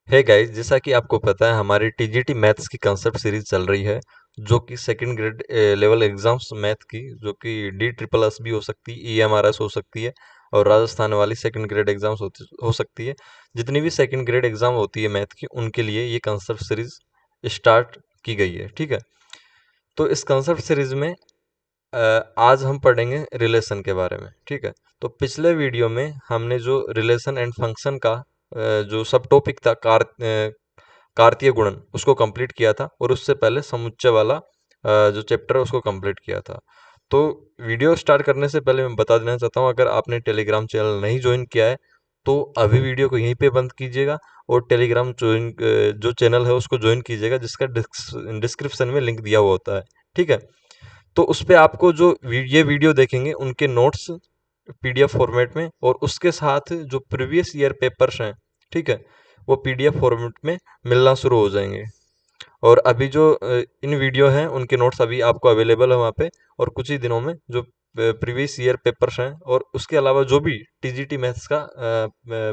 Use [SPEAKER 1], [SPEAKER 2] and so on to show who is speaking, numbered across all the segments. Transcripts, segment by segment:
[SPEAKER 1] है गाइस, जैसा कि आपको पता है हमारी टीजीटी मैथ्स की कंसेप्ट सीरीज चल रही है, जो कि second grade level exams math की, जो कि डी ट्रिपल एस भी हो सकती है, ईएमआरएस हो सकती है, और राजस्थान वाली सेकंड ग्रेड एग्जाम्स हो सकती है। जितनी भी सेकंड ग्रेड एग्जाम होती है मैथ की, उनके लिए ये कंसेप्ट सीरीज स्टार्ट की गई है। ठीक है, तो इस कंसेप्ट सीरीज में आज हम पढ़ेंगे रिलेशन के बारे में। ठीक है, तो पिछले वीडियो में हमने जो रिलेशन एंड फंक्शन का जो सब टॉपिक था, कार्तीय गुणन, उसको कंप्लीट किया था, और उससे पहले समुच्चय वाला जो चैप्टर है उसको कंप्लीट किया था। तो वीडियो स्टार्ट करने से पहले मैं बता देना चाहता हूँ, अगर आपने टेलीग्राम चैनल नहीं ज्वाइन किया है तो अभी वीडियो को यहीं पे बंद कीजिएगा, और टेलीग्राम ज्वाइन जो चैनल है उसको ज्वाइन कीजिएगा, जिसका डिस्क्रिप्शन में लिंक दिया हुआ होता है। ठीक है, तो उस पे आपको जो ये वीडियो देखेंगे उनके नोट्स पीडीएफ फॉर्मेट में, और उसके साथ जो प्रीवियस ईयर पेपर्स हैं, ठीक है, वो पीडीएफ फॉर्मेट में मिलना शुरू हो जाएंगे। और अभी जो इन वीडियो हैं उनके नोट्स अभी आपको अवेलेबल है वहाँ पे, और कुछ ही दिनों में जो प्रीवियस ईयर पेपर्स हैं और उसके अलावा जो भी टीजीटी मैथ्स का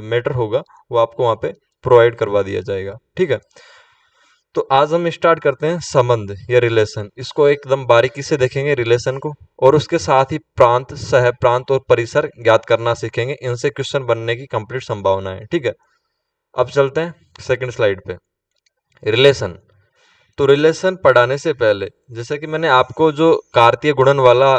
[SPEAKER 1] मैटर होगा वो आपको वहाँ पे प्रोवाइड करवा दिया जाएगा। ठीक है, तो आज हम स्टार्ट करते हैं संबंध या रिलेशन। इसको एकदम बारीकी से देखेंगे रिलेशन को, और उसके साथ ही प्रांत, सह प्रांत और परिसर ज्ञात करना सीखेंगे। इनसे क्वेश्चन बनने की कंप्लीट संभावना है। ठीक है, अब चलते हैं सेकंड स्लाइड पे। रिलेशन, तो रिलेशन पढ़ाने से पहले, जैसे कि मैंने आपको जो कार्तीय गुणन वाला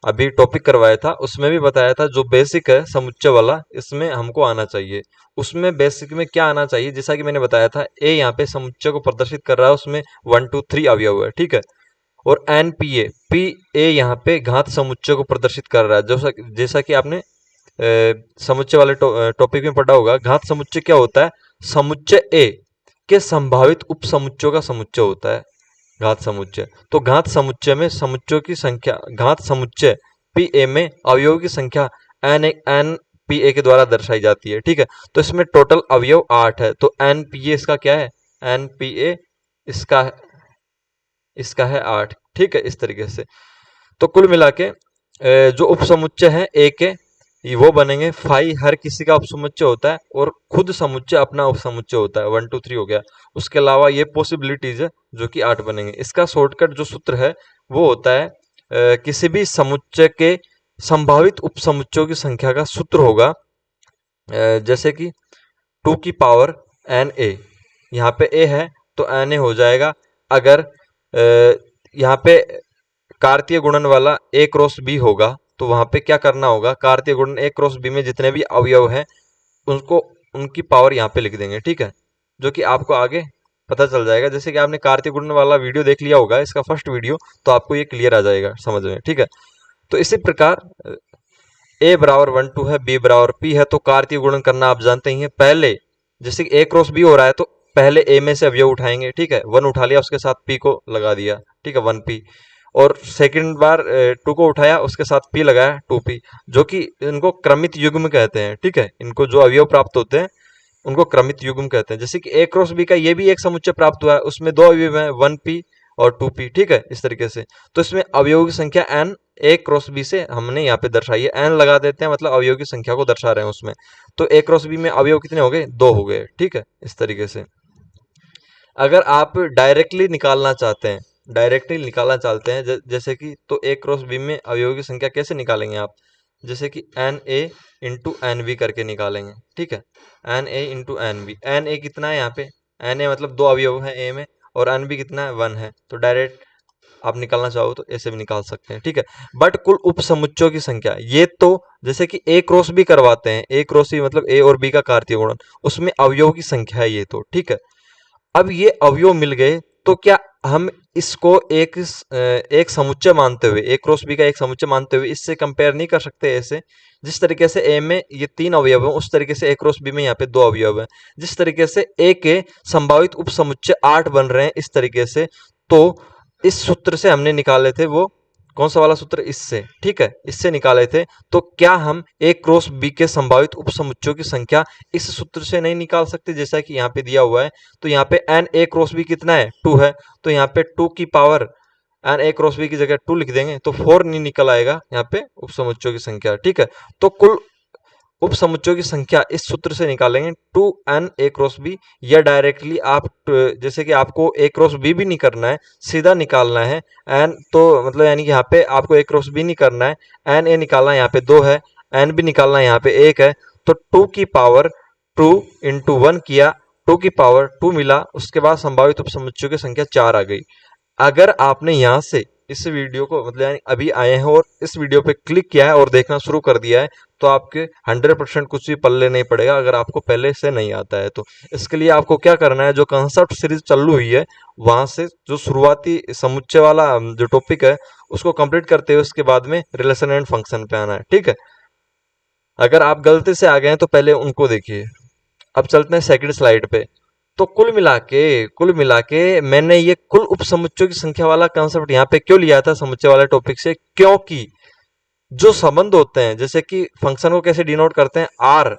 [SPEAKER 1] अभी टॉपिक करवाया था, उसमें भी बताया था जो बेसिक है समुच्चय वाला, इसमें हमको आना चाहिए। उसमें बेसिक में क्या आना चाहिए, जैसा कि मैंने बताया था, ए यहाँ पे समुच्चय को प्रदर्शित कर रहा है, उसमें 1 2 3 अवयव है। ठीक है, और N P A, P A यहाँ पे घात समुच्चय को प्रदर्शित कर रहा है। जैसा जैसा कि आपने समुच्चय वाले टॉपिक में पढ़ा होगा, घात समुच्चय क्या होता है? समुच्चय ए के संभावित उपसमुच्चयों का समुच्चय होता है घात समुच्चय। तो घात समुच्चय में समुच्चयों की संख्या, घात समुच्चय पी ए में अवयवों की संख्या एन पी ए के द्वारा दर्शाई जाती है। ठीक है, तो इसमें टोटल अवयव 8 है, तो एन पी ए इसका क्या है? एन पी ए इसका इसका है 8। ठीक है, इस तरीके से तो कुल मिला के जो उपसमुच्चय है ए के, वो बनेंगे फाई, हर किसी का उपसमुच्चय होता है, और खुद समुच्चय अपना उपसमुच्चय होता है। 1 2 3 हो गया। उसके अलावा ये पॉसिबिलिटीज है जो कि 8 बनेंगे। इसका शॉर्टकट जो सूत्र है वो होता है किसी भी समुच्चय के संभावित उपसमुच्चयों की संख्या का सूत्र होगा, जैसे कि 2 की पावर एन ए, यहाँ पे ए है तो एन ए हो जाएगा। अगर यहाँ पे कार्तीय गुणन वाला ए क्रॉस बी होगा, तो वहां पे क्या करना होगा? कार्तीय गुणन ए क्रॉस बी में जितने भी अवयव हैं उनको, उनकी पावर यहाँ पे लिख देंगे। ठीक है, जो कि आपको आगे पता चल जाएगा। जैसे कि आपने कार्तीय गुणन वाला वीडियो देख लिया होगा, इसका फर्स्ट वीडियो, तो आपको ये क्लियर आ जाएगा समझ में। ठीक है, तो इसी प्रकार ए बराबर 1 2 है, बी बराबर पी है, तो कार्तीय गुणन करना आप जानते ही हैं। पहले जैसे कि ए क्रॉस बी हो रहा है, तो पहले ए में से अवयव उठाएंगे। ठीक है, 1 उठा लिया, उसके साथ पी को लगा दिया। ठीक है, 1 पी। और सेकंड बार 2 को उठाया, उसके साथ पी लगाया, 2 पी, जो कि इनको क्रमित युग्म कहते हैं। ठीक है, इनको जो अवयव प्राप्त होते हैं उनको क्रमित युग्म कहते हैं। जैसे कि ए क्रॉस बी का ये भी एक समुच्चय प्राप्त हुआ है, उसमें 2 अवयव हैं, 1 पी और 2 पी। ठीक है, इस तरीके से तो इसमें अवयवों की संख्या एन ए क्रॉस बी से हमने यहाँ पे दर्शाई है। एन लगा देते हैं, मतलब अवयव की संख्या को दर्शा रहे हैं उसमें। तो ए क्रॉस बी में अवयव कितने हो गए? 2 हो गए। ठीक है, इस तरीके से अगर आप डायरेक्टली निकालना चाहते हैं जैसे कि, तो ए क्रॉस बी में अवयवों की संख्या कैसे निकालेंगे आप? जैसे कि N A into N B करके निकालेंगे। ठीक है, N A into N B. N A कितना है यहाँ पे? एन ए मतलब 2 अवयव है ए में, और एन बी कितना है? 1 है। तो डायरेक्ट आप निकालना चाहो तो ऐसे भी निकाल सकते हैं। ठीक है, बट कुल उपसमुच्चयों की संख्या, ये तो जैसे कि ए क्रॉस बी करवाते हैं, ए क्रॉस बी मतलब ए और बी का कार्तीय गुणन, उसमें अवयवों की संख्या है ये तो। ठीक है, अब ये अवयव मिल गए, तो क्या हम इसको एक समुच्चय मानते हुए, ए क्रॉस बी का एक समुच्चय मानते हुए इससे कंपेयर नहीं कर सकते? ऐसे जिस तरीके से ए में ये 3 अवयव हैं, उस तरीके से ए क्रॉस बी में यहाँ पे 2 अवयव हैं। जिस तरीके से ए के संभावित उपसमुच्चय 8 बन रहे हैं, इस तरीके से, तो इस सूत्र से हमने निकाले थे वो, कौन सा वाला सूत्र? इससे। ठीक है, इससे निकाले थे। तो क्या हम ए क्रॉस बी के संभावित उपसमुच्चयों की संख्या इस सूत्र से नहीं निकाल सकते, जैसा कि यहाँ पे दिया हुआ है? तो यहाँ पे एन ए क्रॉस बी कितना है? 2 है, तो यहाँ पे 2 की power N A cross B की जगह 2 लिख देंगे, तो 4 नहीं निकल आएगा यहाँ पे उपसमुच्चयों की संख्या। ठीक है, तो कुल उपसमुच्चयों की संख्या इस सूत्र से निकालेंगे 2n a क्रॉस b, या डायरेक्टली आप जैसे कि आपको a क्रॉस b भी नहीं करना है, सीधा निकालना है n, तो मतलब यानी कि यहाँ पे आपको a क्रॉस b नहीं करना है, n a निकालना है, यहाँ पे 2 है, n b निकालना है, यहाँ पे 1 है, तो 2 की पावर 2 इंटू 1 किया, 2 की पावर 2 मिला, उसके बाद संभावित उपसमुच्चयों की संख्या 4 आ गई। अगर आपने यहाँ से इस वीडियो को मतलब यानी अभी आए हैं और इस वीडियो पे क्लिक किया है और देखना शुरू कर दिया है, तो आपके 100% कुछ भी पल्ले नहीं पड़ेगा अगर आपको पहले से नहीं आता है तो। इसके लिए आपको क्या करना है, जो कंसेप्ट सीरीज चालू हुई है वहां से जो शुरुआती समुच्चय वाला जो टॉपिक है उसको कंप्लीट करते हुए उसके बाद में रिलेशन एंड फंक्शन पे आना है, ठीक है। अगर आप गलती से आ गए हैं तो पहले उनको देखिए। अब चलते हैं सेकंड स्लाइड पे। तो कुल मिला के मैंने ये कुल उपसमुच्चयों की संख्या वाला कंसेप्ट यहाँ पे क्यों लिया था समुच्चय वाले टॉपिक से, क्योंकि जो संबंध होते हैं, जैसे कि फंक्शन को कैसे डिनोट करते हैं, आर,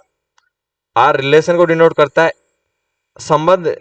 [SPEAKER 1] आर रिलेशन को डिनोट करता है, संबंध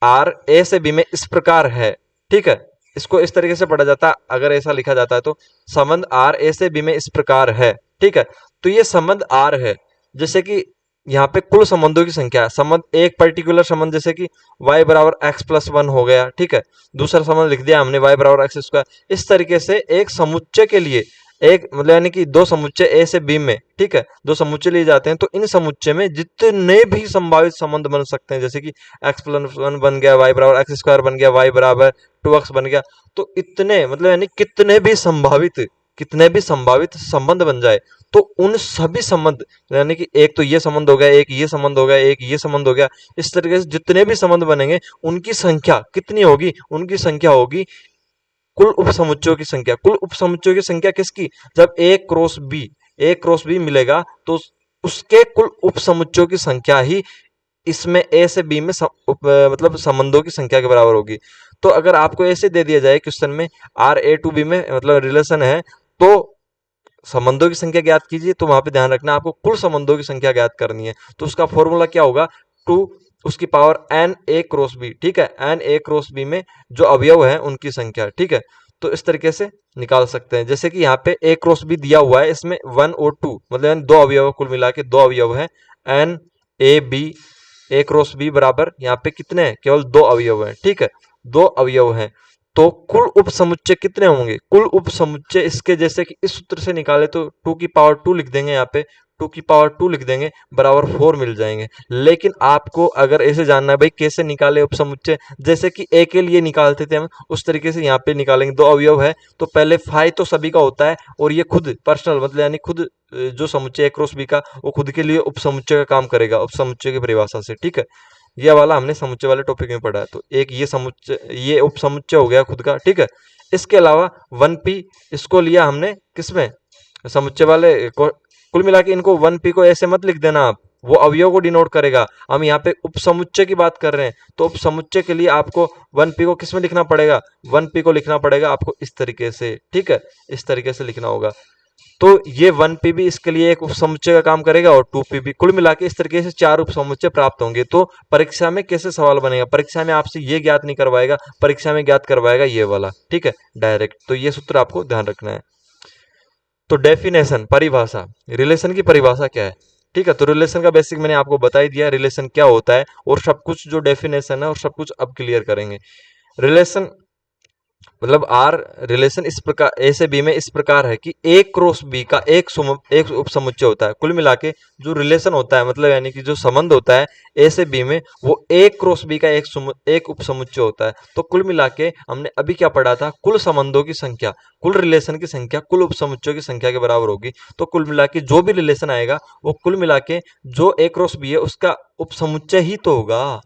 [SPEAKER 1] आर ए से बी में इस प्रकार है, ठीक है। इसको इस तरीके से पढ़ा जाता है, अगर ऐसा लिखा जाता है तो संबंध आर ए से बी में इस प्रकार है, ठीक है। तो ये संबंध आर है, जैसे कि यहाँ पे कुल संबंधों की संख्या है, संबंध एक पर्टिकुलर संबंध जैसे कि y बराबर एक्स प्लस वन हो गया, ठीक है। दूसरा संबंध लिख दिया हमने y बराबर एक्स स्क्वायर। इस तरीके से एक समुच्चय के लिए एक मतलब यानी कि दो समुच्चय ए से बी में, ठीक है, दो समुच्चय लिए जाते हैं, तो इन समुच्चय में जितने भी संभावित संबंध बन सकते हैं, जैसे कि एक्स प्लस वन बन गया, वाई बराबर एक्स स्क्वायर बन गया, वाई बराबर 2x बन गया, तो इतने मतलब यानी कितने भी संभावित संबंध बन जाए, तो उन सभी संबंध यानी कि एक तो ये संबंध हो गया, एक ये संबंध हो गया, एक ये संबंध हो गया, इस तरीके से जितने भी संबंध बनेंगे उनकी संख्या कितनी होगी, उनकी संख्या होगी कुल उपसमुच्चयों की संख्या। कुल उपसमुच्चयों की संख्या किसकी, जब ए क्रॉस बी मिलेगा तो उसके कुल उपसमुच्चयों की संख्या ही इसमें ए से बी में मतलब संबंधों की संख्या के बराबर होगी। तो अगर आपको ऐसे दे दिया जाए क्वेश्चन में आर ए टू बी में मतलब रिलेशन है, तो संबंधों की संख्या ज्ञात कीजिए, तो वहां पे ध्यान रखना आपको कुल संबंधों की संख्या ज्ञात करनी है। तो उसका फॉर्मूला क्या होगा, 2 उसकी power N A cross B, ठीक है, एन ए क्रॉस बी में जो अवयव है उनकी संख्या, ठीक है। तो इस तरीके से निकाल सकते हैं, जैसे कि यहाँ पे ए क्रॉस बी दिया हुआ है, इसमें 1 और 2 मतलब दो अवयव है, कुल मिला के दो अवयव है, N A B, A cross B बराबर यहाँ पे कितने हैं, केवल दो अवयव हैं, ठीक है, दो अवयव हैं। तो कुल उपसमुच्चय कितने होंगे, कुल उपसमुच्चय इसके जैसे कि इस सूत्र से निकाले तो 2 की पावर 2 लिख देंगे, यहाँ पे 2 की पावर 2 लिख देंगे, बराबर 4 मिल जाएंगे। लेकिन आपको अगर ऐसे जानना है भाई कैसे निकाले उपसमुच्चय, जैसे कि ए के लिए निकालते थे हम, उस तरीके से यहाँ पे निकालेंगे। दो अवयव है तो पहले फाई तो सभी का होता है, और ये खुद पर्सनल मतलब यानी खुद जो समुच्चय क्रॉस बी का वो खुद के लिए उपसमुच्चय का काम करेगा उपसमुच्चय की परिभाषा से, ठीक है। ये वाला हमने समुच्चय वाले टॉपिक में पढ़ा है। तो एक ये समुच्चय, ये उपसमुच्चय हो गया खुद का, ठीक है। इसके अलावा 1p इसको लिया हमने किसमें, समुच्चय वाले को। कुल मिला के इनको 1p को ऐसे मत लिख देना आप, वो अवयव को डिनोट करेगा। हम यहाँ पे उपसमुच्चय की बात कर रहे हैं, तो उपसमुच्चय के लिए आपको 1p को किसमें लिखना पड़ेगा, 1p को लिखना पड़ेगा आपको इस तरीके से, ठीक है, इस तरीके से लिखना होगा। तो ये 1p भी इसके लिए एक उपसमुच्चय का काम करेगा और 2p भी। कुल मिला के इस तरीके से चार उपसमुच्चय प्राप्त होंगे। तो परीक्षा में कैसे सवाल बनेगा, परीक्षा में आपसे ये ज्ञात नहीं करवाएगा, परीक्षा में ज्ञात करवाएगा ये वाला, ठीक है, डायरेक्ट। तो ये सूत्र आपको ध्यान रखना है। तो डेफिनेशन, परिभाषा, रिलेशन की परिभाषा क्या है, ठीक है। तो रिलेशन का बेसिक मैंने आपको बता ही दिया, रिलेशन क्या होता है, और सब कुछ जो डेफिनेशन है और सब कुछ अब क्लियर करेंगे। रिलेशन मतलब आर रिलेशन इस प्रकार ए से बी में इस प्रकार है कि ए क्रॉस बी का एक उपसमुच्चय होता है। कुल मिला के जो रिलेशन होता है मतलब यानी कि जो संबंध होता है ए से बी में, वो ए क्रॉस बी का एक उपसमुच्चय होता है। तो कुल मिला के हमने अभी क्या पढ़ा था, कुल संबंधों की संख्या, कुल रिलेशन की संख्या कुल उपसमुच्चयों की संख्या के बराबर होगी। तो कुल मिला के जो भी रिलेशन आएगा वो कुल मिला के जो ए क्रॉस बी है उसका उपसमुच्चय ही तो होगा,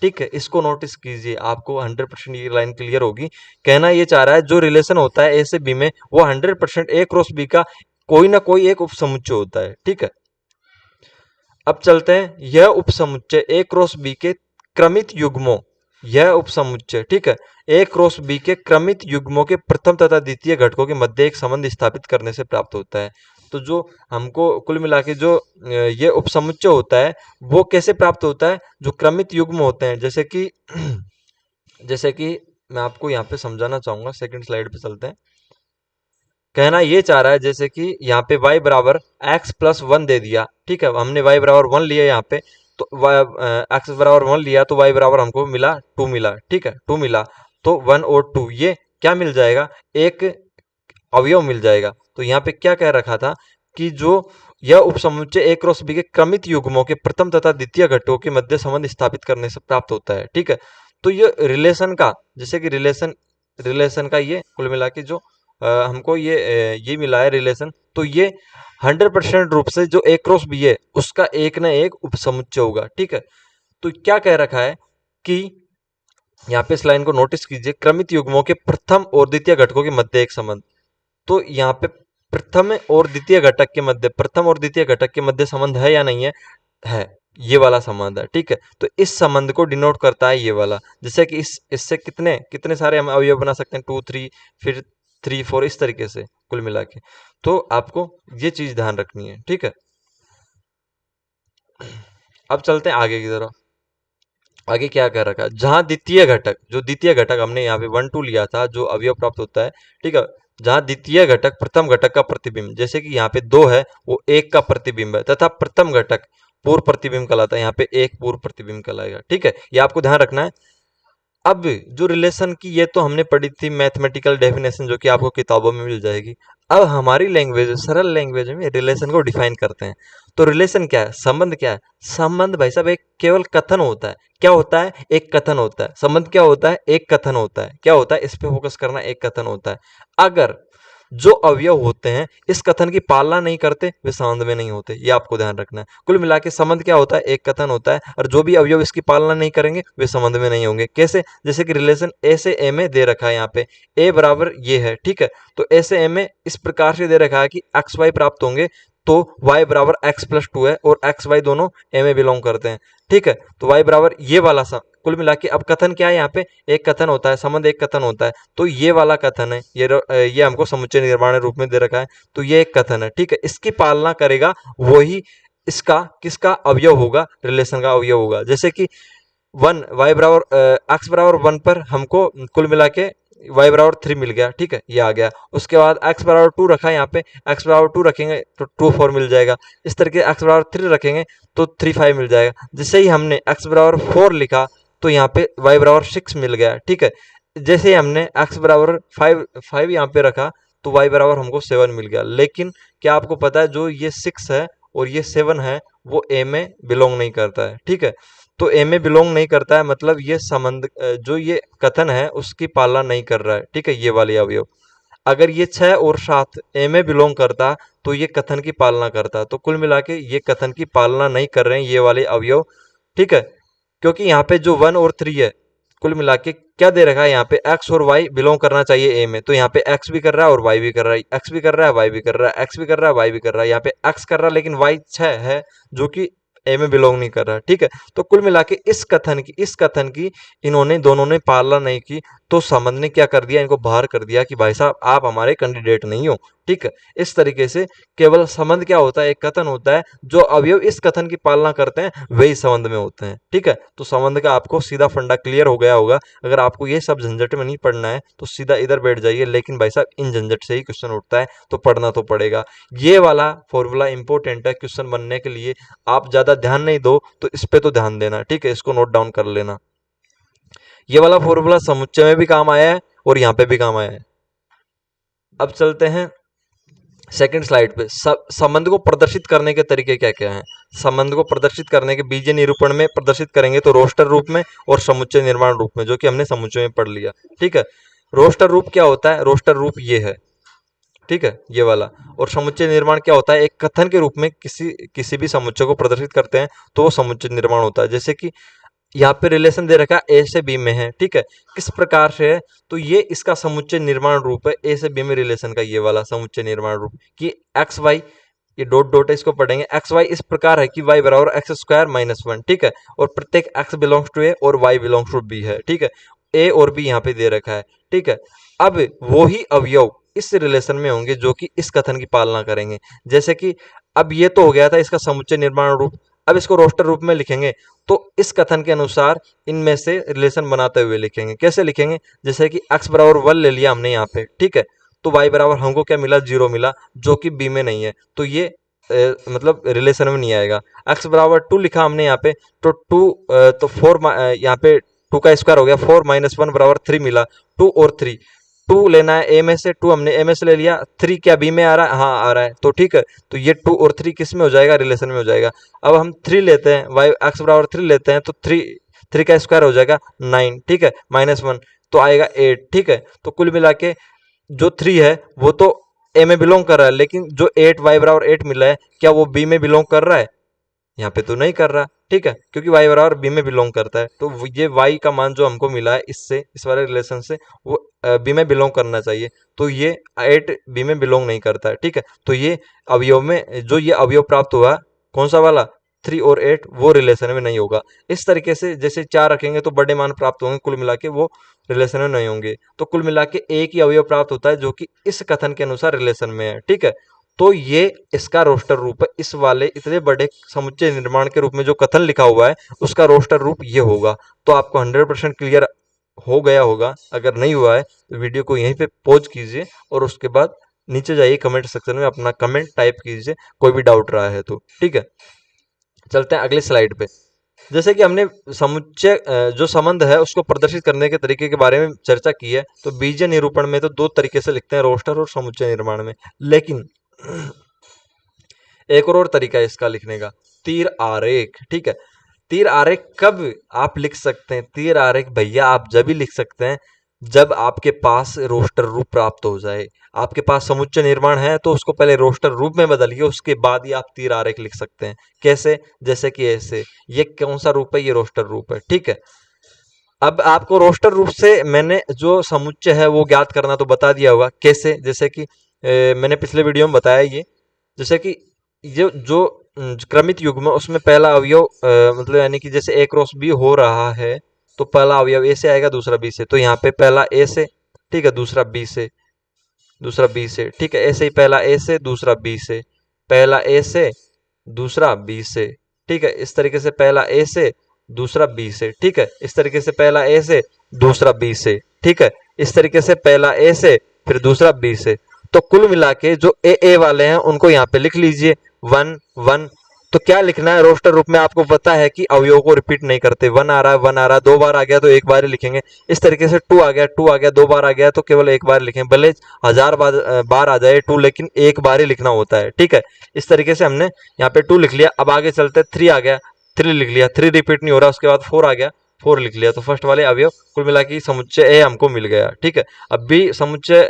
[SPEAKER 1] ठीक है। इसको नोटिस कीजिए, आपको 100% ये लाइन क्लियर होगी। कहना ये चाह रहा है जो रिलेशन होता है ए से बी में वो 100% ए क्रॉस बी का कोई ना कोई एक उपसमुच्चय होता है, ठीक है। अब चलते हैं, यह उपसमुच्चय ए क्रॉस बी के क्रमित युग्मों, यह उपसमुच्चय, ठीक है, ए क्रॉस बी के क्रमित युग्मों के प्रथम तथा द्वितीय घटकों के मध्य एक संबंध स्थापित करने से प्राप्त होता है। तो जो हमको कुल मिला के जो ये उपसमुच्चय होता है वो कैसे प्राप्त होता है, जो क्रमित युग्म होते हैं, जैसे कि जैसे कि मैं आपको यहाँ पे समझाना चाहूंगा, सेकंड स्लाइड पे चलते हैं। कहना ये चाह रहा है जैसे कि यहाँ पे y बराबर x प्लस वन दे दिया, ठीक है, हमने y बराबर वन लिया यहाँ पे, तो x बराबर वन लिया तो y बराबर हमको मिला टू मिला, ठीक है, टू मिला, तो वन और टू ये क्या मिल जाएगा, एक अवयव मिल जाएगा। तो यहाँ पे क्या कह रखा था कि जो यह उपसमुच्चय ए क्रॉस बी के क्रमित युग्मों के प्रथम तथा द्वितीय घटकों के मध्य संबंध स्थापित करने से प्राप्त होता है, ठीक है। तो ये रिलेशन का, जैसे कि रिलेशन का ये कुल मिला के जो हमको ये मिला है रिलेशन, तो ये 100% रूप से जो ए क्रॉस बी है उसका एक ना एक उपसमुच्चय होगा, ठीक है। तो क्या कह रखा है कि यहाँ पे इस लाइन को नोटिस कीजिए, क्रमित युग्मों के प्रथम और द्वितीय घटकों के मध्य एक संबंध। तो यहाँ पे प्रथम और द्वितीय घटक के मध्य, प्रथम और द्वितीय घटक के मध्य संबंध है या नहीं है, है, ये वाला संबंध है, ठीक है। तो इस संबंध को डिनोट करता है ये वाला, जैसे कि इससे कितने कितने सारे हम अवयव बना सकते हैं, 2 3, फिर 3 4, इस तरीके से कुल मिला के। तो आपको ये चीज ध्यान रखनी है, ठीक है। अब चलते हैं आगे की तरफ। आगे क्या कर रखा है, जहां द्वितीय घटक, जो द्वितीय घटक हमने यहाँ पे 1 2 लिया था, जो अवयव प्राप्त होता है, ठीक है, जहां द्वितीय घटक प्रथम घटक का प्रतिबिंब, जैसे कि यहाँ पे 2 है वो 1 का प्रतिबिंब है, तथा प्रथम घटक पूर्व प्रतिबिंब कहलाता है, यहाँ पे 1 पूर्व प्रतिबिंब कहलाएगा, ठीक है, ये आपको ध्यान रखना है। अब जो रिलेशन की ये तो हमने पढ़ी थी मैथमेटिकल डेफिनेशन, जो कि आपको किताबों में मिल जाएगी। अब हमारी लैंग्वेज, सरल लैंग्वेज में रिलेशन को डिफाइन करते हैं। तो रिलेशन क्या है, संबंध क्या है, संबंध भाई साहब एक केवल कथन होता है। क्या होता है, एक कथन होता है। संबंध क्या होता है, एक कथन होता है। क्या होता है, इस पे फोकस करना, एक कथन होता है। अगर जो अवयव होते हैं इस कथन की पालना नहीं करते, वे संबंध में नहीं होते, ये आपको ध्यान रखना है। कुल मिला के संबंध क्या होता है, एक कथन होता है, और जो भी अवयव इसकी पालना नहीं करेंगे वे संबंध में नहीं होंगे। कैसे, जैसे कि रिलेशन ए से ए में दे रखा है, यहाँ पे ए बराबर ये है, ठीक है, तो ए से ए में इस प्रकार से दे रखा है कि एक्स वाई प्राप्त होंगे, तो y बराबर x प्लस टू है, और एक्स वाई दोनों ए में बिलोंग करते हैं, ठीक है। तो y बराबर ये वाला सा, कुल मिला के अब कथन क्या है, यहाँ पे एक कथन होता है, संबंध एक कथन होता है, तो ये वाला कथन है, ये हमको समुच्चय निर्माण रूप में दे रखा है, तो ये एक कथन है, ठीक है। इसकी पालना करेगा वही इसका किसका अवयव होगा, रिलेशन का अवयव होगा। जैसे कि वन वाई बराबर एक्स बराबर वन पर हमको कुल मिला के y बराबर 3 मिल गया, ठीक है, ये आ गया। उसके बाद x बराबर 2 रखा है, यहाँ पे x बराबर 2 रखेंगे तो 2 4 मिल जाएगा। इस तरीके x बराबर 3 रखेंगे तो 3 5 मिल जाएगा। जैसे ही हमने x बराबर 4 लिखा तो यहाँ पे y बराबर 6 मिल गया, ठीक है। जैसे ही हमने x बराबर 5 यहाँ पे रखा तो y बराबर हमको 7 मिल गया। लेकिन क्या आपको पता है, जो ये 6 है और ये 7 है वो a में बिलोंग नहीं करता है, ठीक है। तो ए में बिलोंग नहीं करता है, मतलब ये संबंध जो ये कथन है उसकी पालना नहीं कर रहा है, ठीक है, ये वाले अवयव। अगर ये 6 और 7 ए में बिलोंग करता तो ये कथन की पालना करता। तो कुल मिला के ये कथन की पालना नहीं कर रहे हैं ये वाले अवयव, ठीक है, क्योंकि यहाँ पे जो 1 और 3 है, कुल मिला के क्या दे रखा है, यहाँ पे x और y बिलोंग करना चाहिए ए में, तो यहाँ पे x भी कर रहा है और y भी कर रहा है, x भी कर रहा है y भी कर रहा है, x भी कर रहा है y भी कर रहा है। यहाँ पे x कर रहा है लेकिन y 6 है जो कि ए में बिलोंग नहीं कर रहा है, ठीक है। तो कुल मिला के इस कथन की इन्होंने दोनों ने पालना नहीं की, तो संबंध ने क्या कर दिया, इनको बाहर कर दिया कि भाई साहब आप हमारे कैंडिडेट नहीं हो, ठीक है। इस तरीके से केवल संबंध क्या होता है, एक कथन होता है, जो अवयव इस कथन की पालना करते हैं वही संबंध में होते हैं, ठीक है। तो संबंध का आपको सीधा फंडा क्लियर हो गया होगा। अगर आपको ये सब झंझट में नहीं पढ़ना है तो सीधा इधर बैठ जाइए, लेकिन भाई साहब इन झंझट से ही क्वेश्चन उठता है तो पढ़ना तो पड़ेगा। ये वाला फॉर्मूला इंपॉर्टेंट है क्वेश्चन बनने के लिए। आप ज्यादा ध्यान नहीं दो तो इस पे तो ध्यान देना, ठीक है, इसको नोट डाउन कर लेना। ये वाला फॉर्मूला समुच्चय में भी काम आया है और यहाँ पे भी काम आया है। अब चलते हैं सेकंड स्लाइड पे। संबंध को प्रदर्शित करने के तरीके क्या क्या हैं। संबंध को प्रदर्शित करने के बीजीय निरूपण में प्रदर्शित करेंगे तो रोस्टर रूप में और समुच्चय निर्माण रूप में, जो कि हमने समुच्चय में पढ़ लिया, ठीक है। रोस्टर रूप क्या होता है, रोस्टर रूप ये है, ठीक है, ये वाला। और समुच्चय निर्माण क्या होता है, एक कथन के रूप में किसी भी समुच्चय को प्रदर्शित करते हैं तो वो समुच्चय निर्माण होता है। जैसे कि यहाँ पे रिलेशन दे रखा है ए से बी में है, ठीक है, किस प्रकार से है, तो ये इसका समुच्चय निर्माण रूप है, ए से बी में रिलेशन का ये वाला समुच्चय निर्माण रूप कि एक्स वाई, ये डॉट डॉट है, इसको पढ़ेंगे। एक्स वाई इस प्रकार है कि वाई बराबर एक्स स्क्वायर माइनस वन, ठीक है, और प्रत्येक एक्स बिलोंग्स टू ए और वाई बिलोंग्स टू बी है, ठीक है। ए और बी यहाँ पे दे रखा है, ठीक है। अब वो ही अवयव इस रिलेशन में होंगे जो कि इस कथन की पालना करेंगे। जैसे कि अब ये तो हो गया था इसका समुच्चय निर्माण रूप। अब इसको रोस्टर रूप में लिखेंगे तो इस कथन के अनुसार इनमें से रिलेशन बनाते हुए लिखेंगे। कैसे लिखेंगे, जैसे कि x बराबर 1 ले लिया हमने यहाँ पे, ठीक है, तो y बराबर हमको क्या मिला, 0 मिला, जो कि b में नहीं है, तो ये मतलब रिलेशन में नहीं आएगा। x बराबर 2 लिखा हमने यहाँ पे, तो 2 तो 4 यहाँ पे 2 का स्क्वायर हो गया, 4 - 1 बराबर 3 मिला। 2 और 3, 2 लेना है ए में से, 2 हमने ए में से ले लिया, 3 क्या बी में आ रहा है, हाँ आ रहा है, तो ठीक है, तो ये 2 और 3 किस में हो जाएगा, रिलेशन में हो जाएगा। अब हम 3 लेते हैं, y x बराबर 3 लेते हैं, तो 3 का स्क्वायर हो जाएगा 9, ठीक है, -1 तो आएगा 8, ठीक है। तो कुल मिला के जो 3 है वो तो ए में बिलोंग कर रहा है, लेकिन जो 8 y बराबर 8 मिला है, क्या वो बी में बिलोंग कर रहा है, यहाँ पे तो नहीं कर रहा, ठीक है, क्योंकि y बराबर b में बिलोंग करता है। तो ये y का मान जो हमको मिला है इससे, इस वाले रिलेशन से, वो b में बिलोंग करना चाहिए, तो ये 8 b में बिलोंग नहीं करता है, ठीक है। तो ये अवयव में जो ये अवयव प्राप्त हुआ, कौन सा वाला, 3 और 8, वो रिलेशन में नहीं होगा। इस तरीके से जैसे 4 रखेंगे तो बड़े मान प्राप्त होंगे, कुल मिला के वो रिलेशन में नहीं होंगे। तो कुल मिला के एक ही अवयव प्राप्त होता है जो कि इस कथन के अनुसार रिलेशन में है, ठीक है। तो ये इसका रोस्टर रूप है, इस वाले इतने बड़े समुच्चय निर्माण के रूप में जो कथन लिखा हुआ है उसका रोस्टर रूप ये होगा। तो आपको 100% क्लियर हो गया होगा। अगर नहीं हुआ है तो वीडियो को यहीं पे पॉज कीजिए और उसके बाद नीचे जाइए कमेंट सेक्शन में अपना कमेंट टाइप कीजिए, कोई भी डाउट रहा है तो, ठीक है। चलते हैं अगली स्लाइड पे। जैसे कि हमने समुच्चय जो संबंध है उसको प्रदर्शित करने के तरीके के बारे में चर्चा की है, तो बीजीय निरूपण में तो 2 तरीके से लिखते हैं, रोस्टर और समुच्चय निर्माण में, लेकिन एक और तरीका है इसका लिखने का, तीर आरेख, ठीक है। तीर आरेख कब आप लिख सकते हैं, तीर आरेख भैया आप जब भी लिख सकते हैं जब आपके पास रोस्टर रूप प्राप्त हो जाए। आपके पास समुच्चय निर्माण है तो उसको पहले रोस्टर रूप में बदलिए, उसके बाद ही आप तीर आरेख लिख सकते हैं। कैसे, जैसे कि ऐसे, ये कौन सा रूप है, ये रोस्टर रूप है, ठीक है। अब आपको रोस्टर रूप से मैंने जो समुच्चय है वो ज्ञात करना तो बता दिया होगा, कैसे, जैसे कि मैंने पिछले वीडियो में बताया ये, जैसे कि ये जो क्रमित युग्म है उसमें पहला अवयव मतलब यानी कि जैसे ए क्रॉस बी हो रहा है तो पहला अवयव ए से आएगा, दूसरा बी से, तो यहाँ पे पहला ए से, ठीक है, दूसरा बी से, दूसरा बी से, ठीक है, ऐसे ही पहला ए से, दूसरा बी से, पहला ए से, दूसरा बी से, ठीक है, इस तरीके से पहला ए से, दूसरा बी से, ठीक है, इस तरीके से पहला ए से, दूसरा बी से, ठीक है, इस तरीके से पहला ए से, फिर दूसरा बी से। तो कुल मिला के जो ए वाले हैं उनको यहाँ पे लिख लीजिए 1 1। तो क्या लिखना है रोस्टर रूप में, आपको पता है कि अवयवों को रिपीट नहीं करते, 1 आ रहा है 1 आ रहा है, 2 बार आ गया तो एक बार ही लिखेंगे। इस तरीके से 2 आ गया 2 आ गया, 2 बार आ गया तो केवल एक बार लिखें, भले 1000 बार आ जाए 2, लेकिन एक बार ही लिखना होता है, ठीक है। इस तरीके से हमने यहाँ पे 2 लिख लिया। अब आगे चलते 3 आ गया, 3 लिख लिया, 3 रिपीट नहीं हो रहा, उसके बाद 4 आ गया, 4 लिख लिया। तो फर्स्ट वाले अवयव कुल मिला के समुच्चय ए हमको मिल गया, ठीक है। अब भी समुच्चय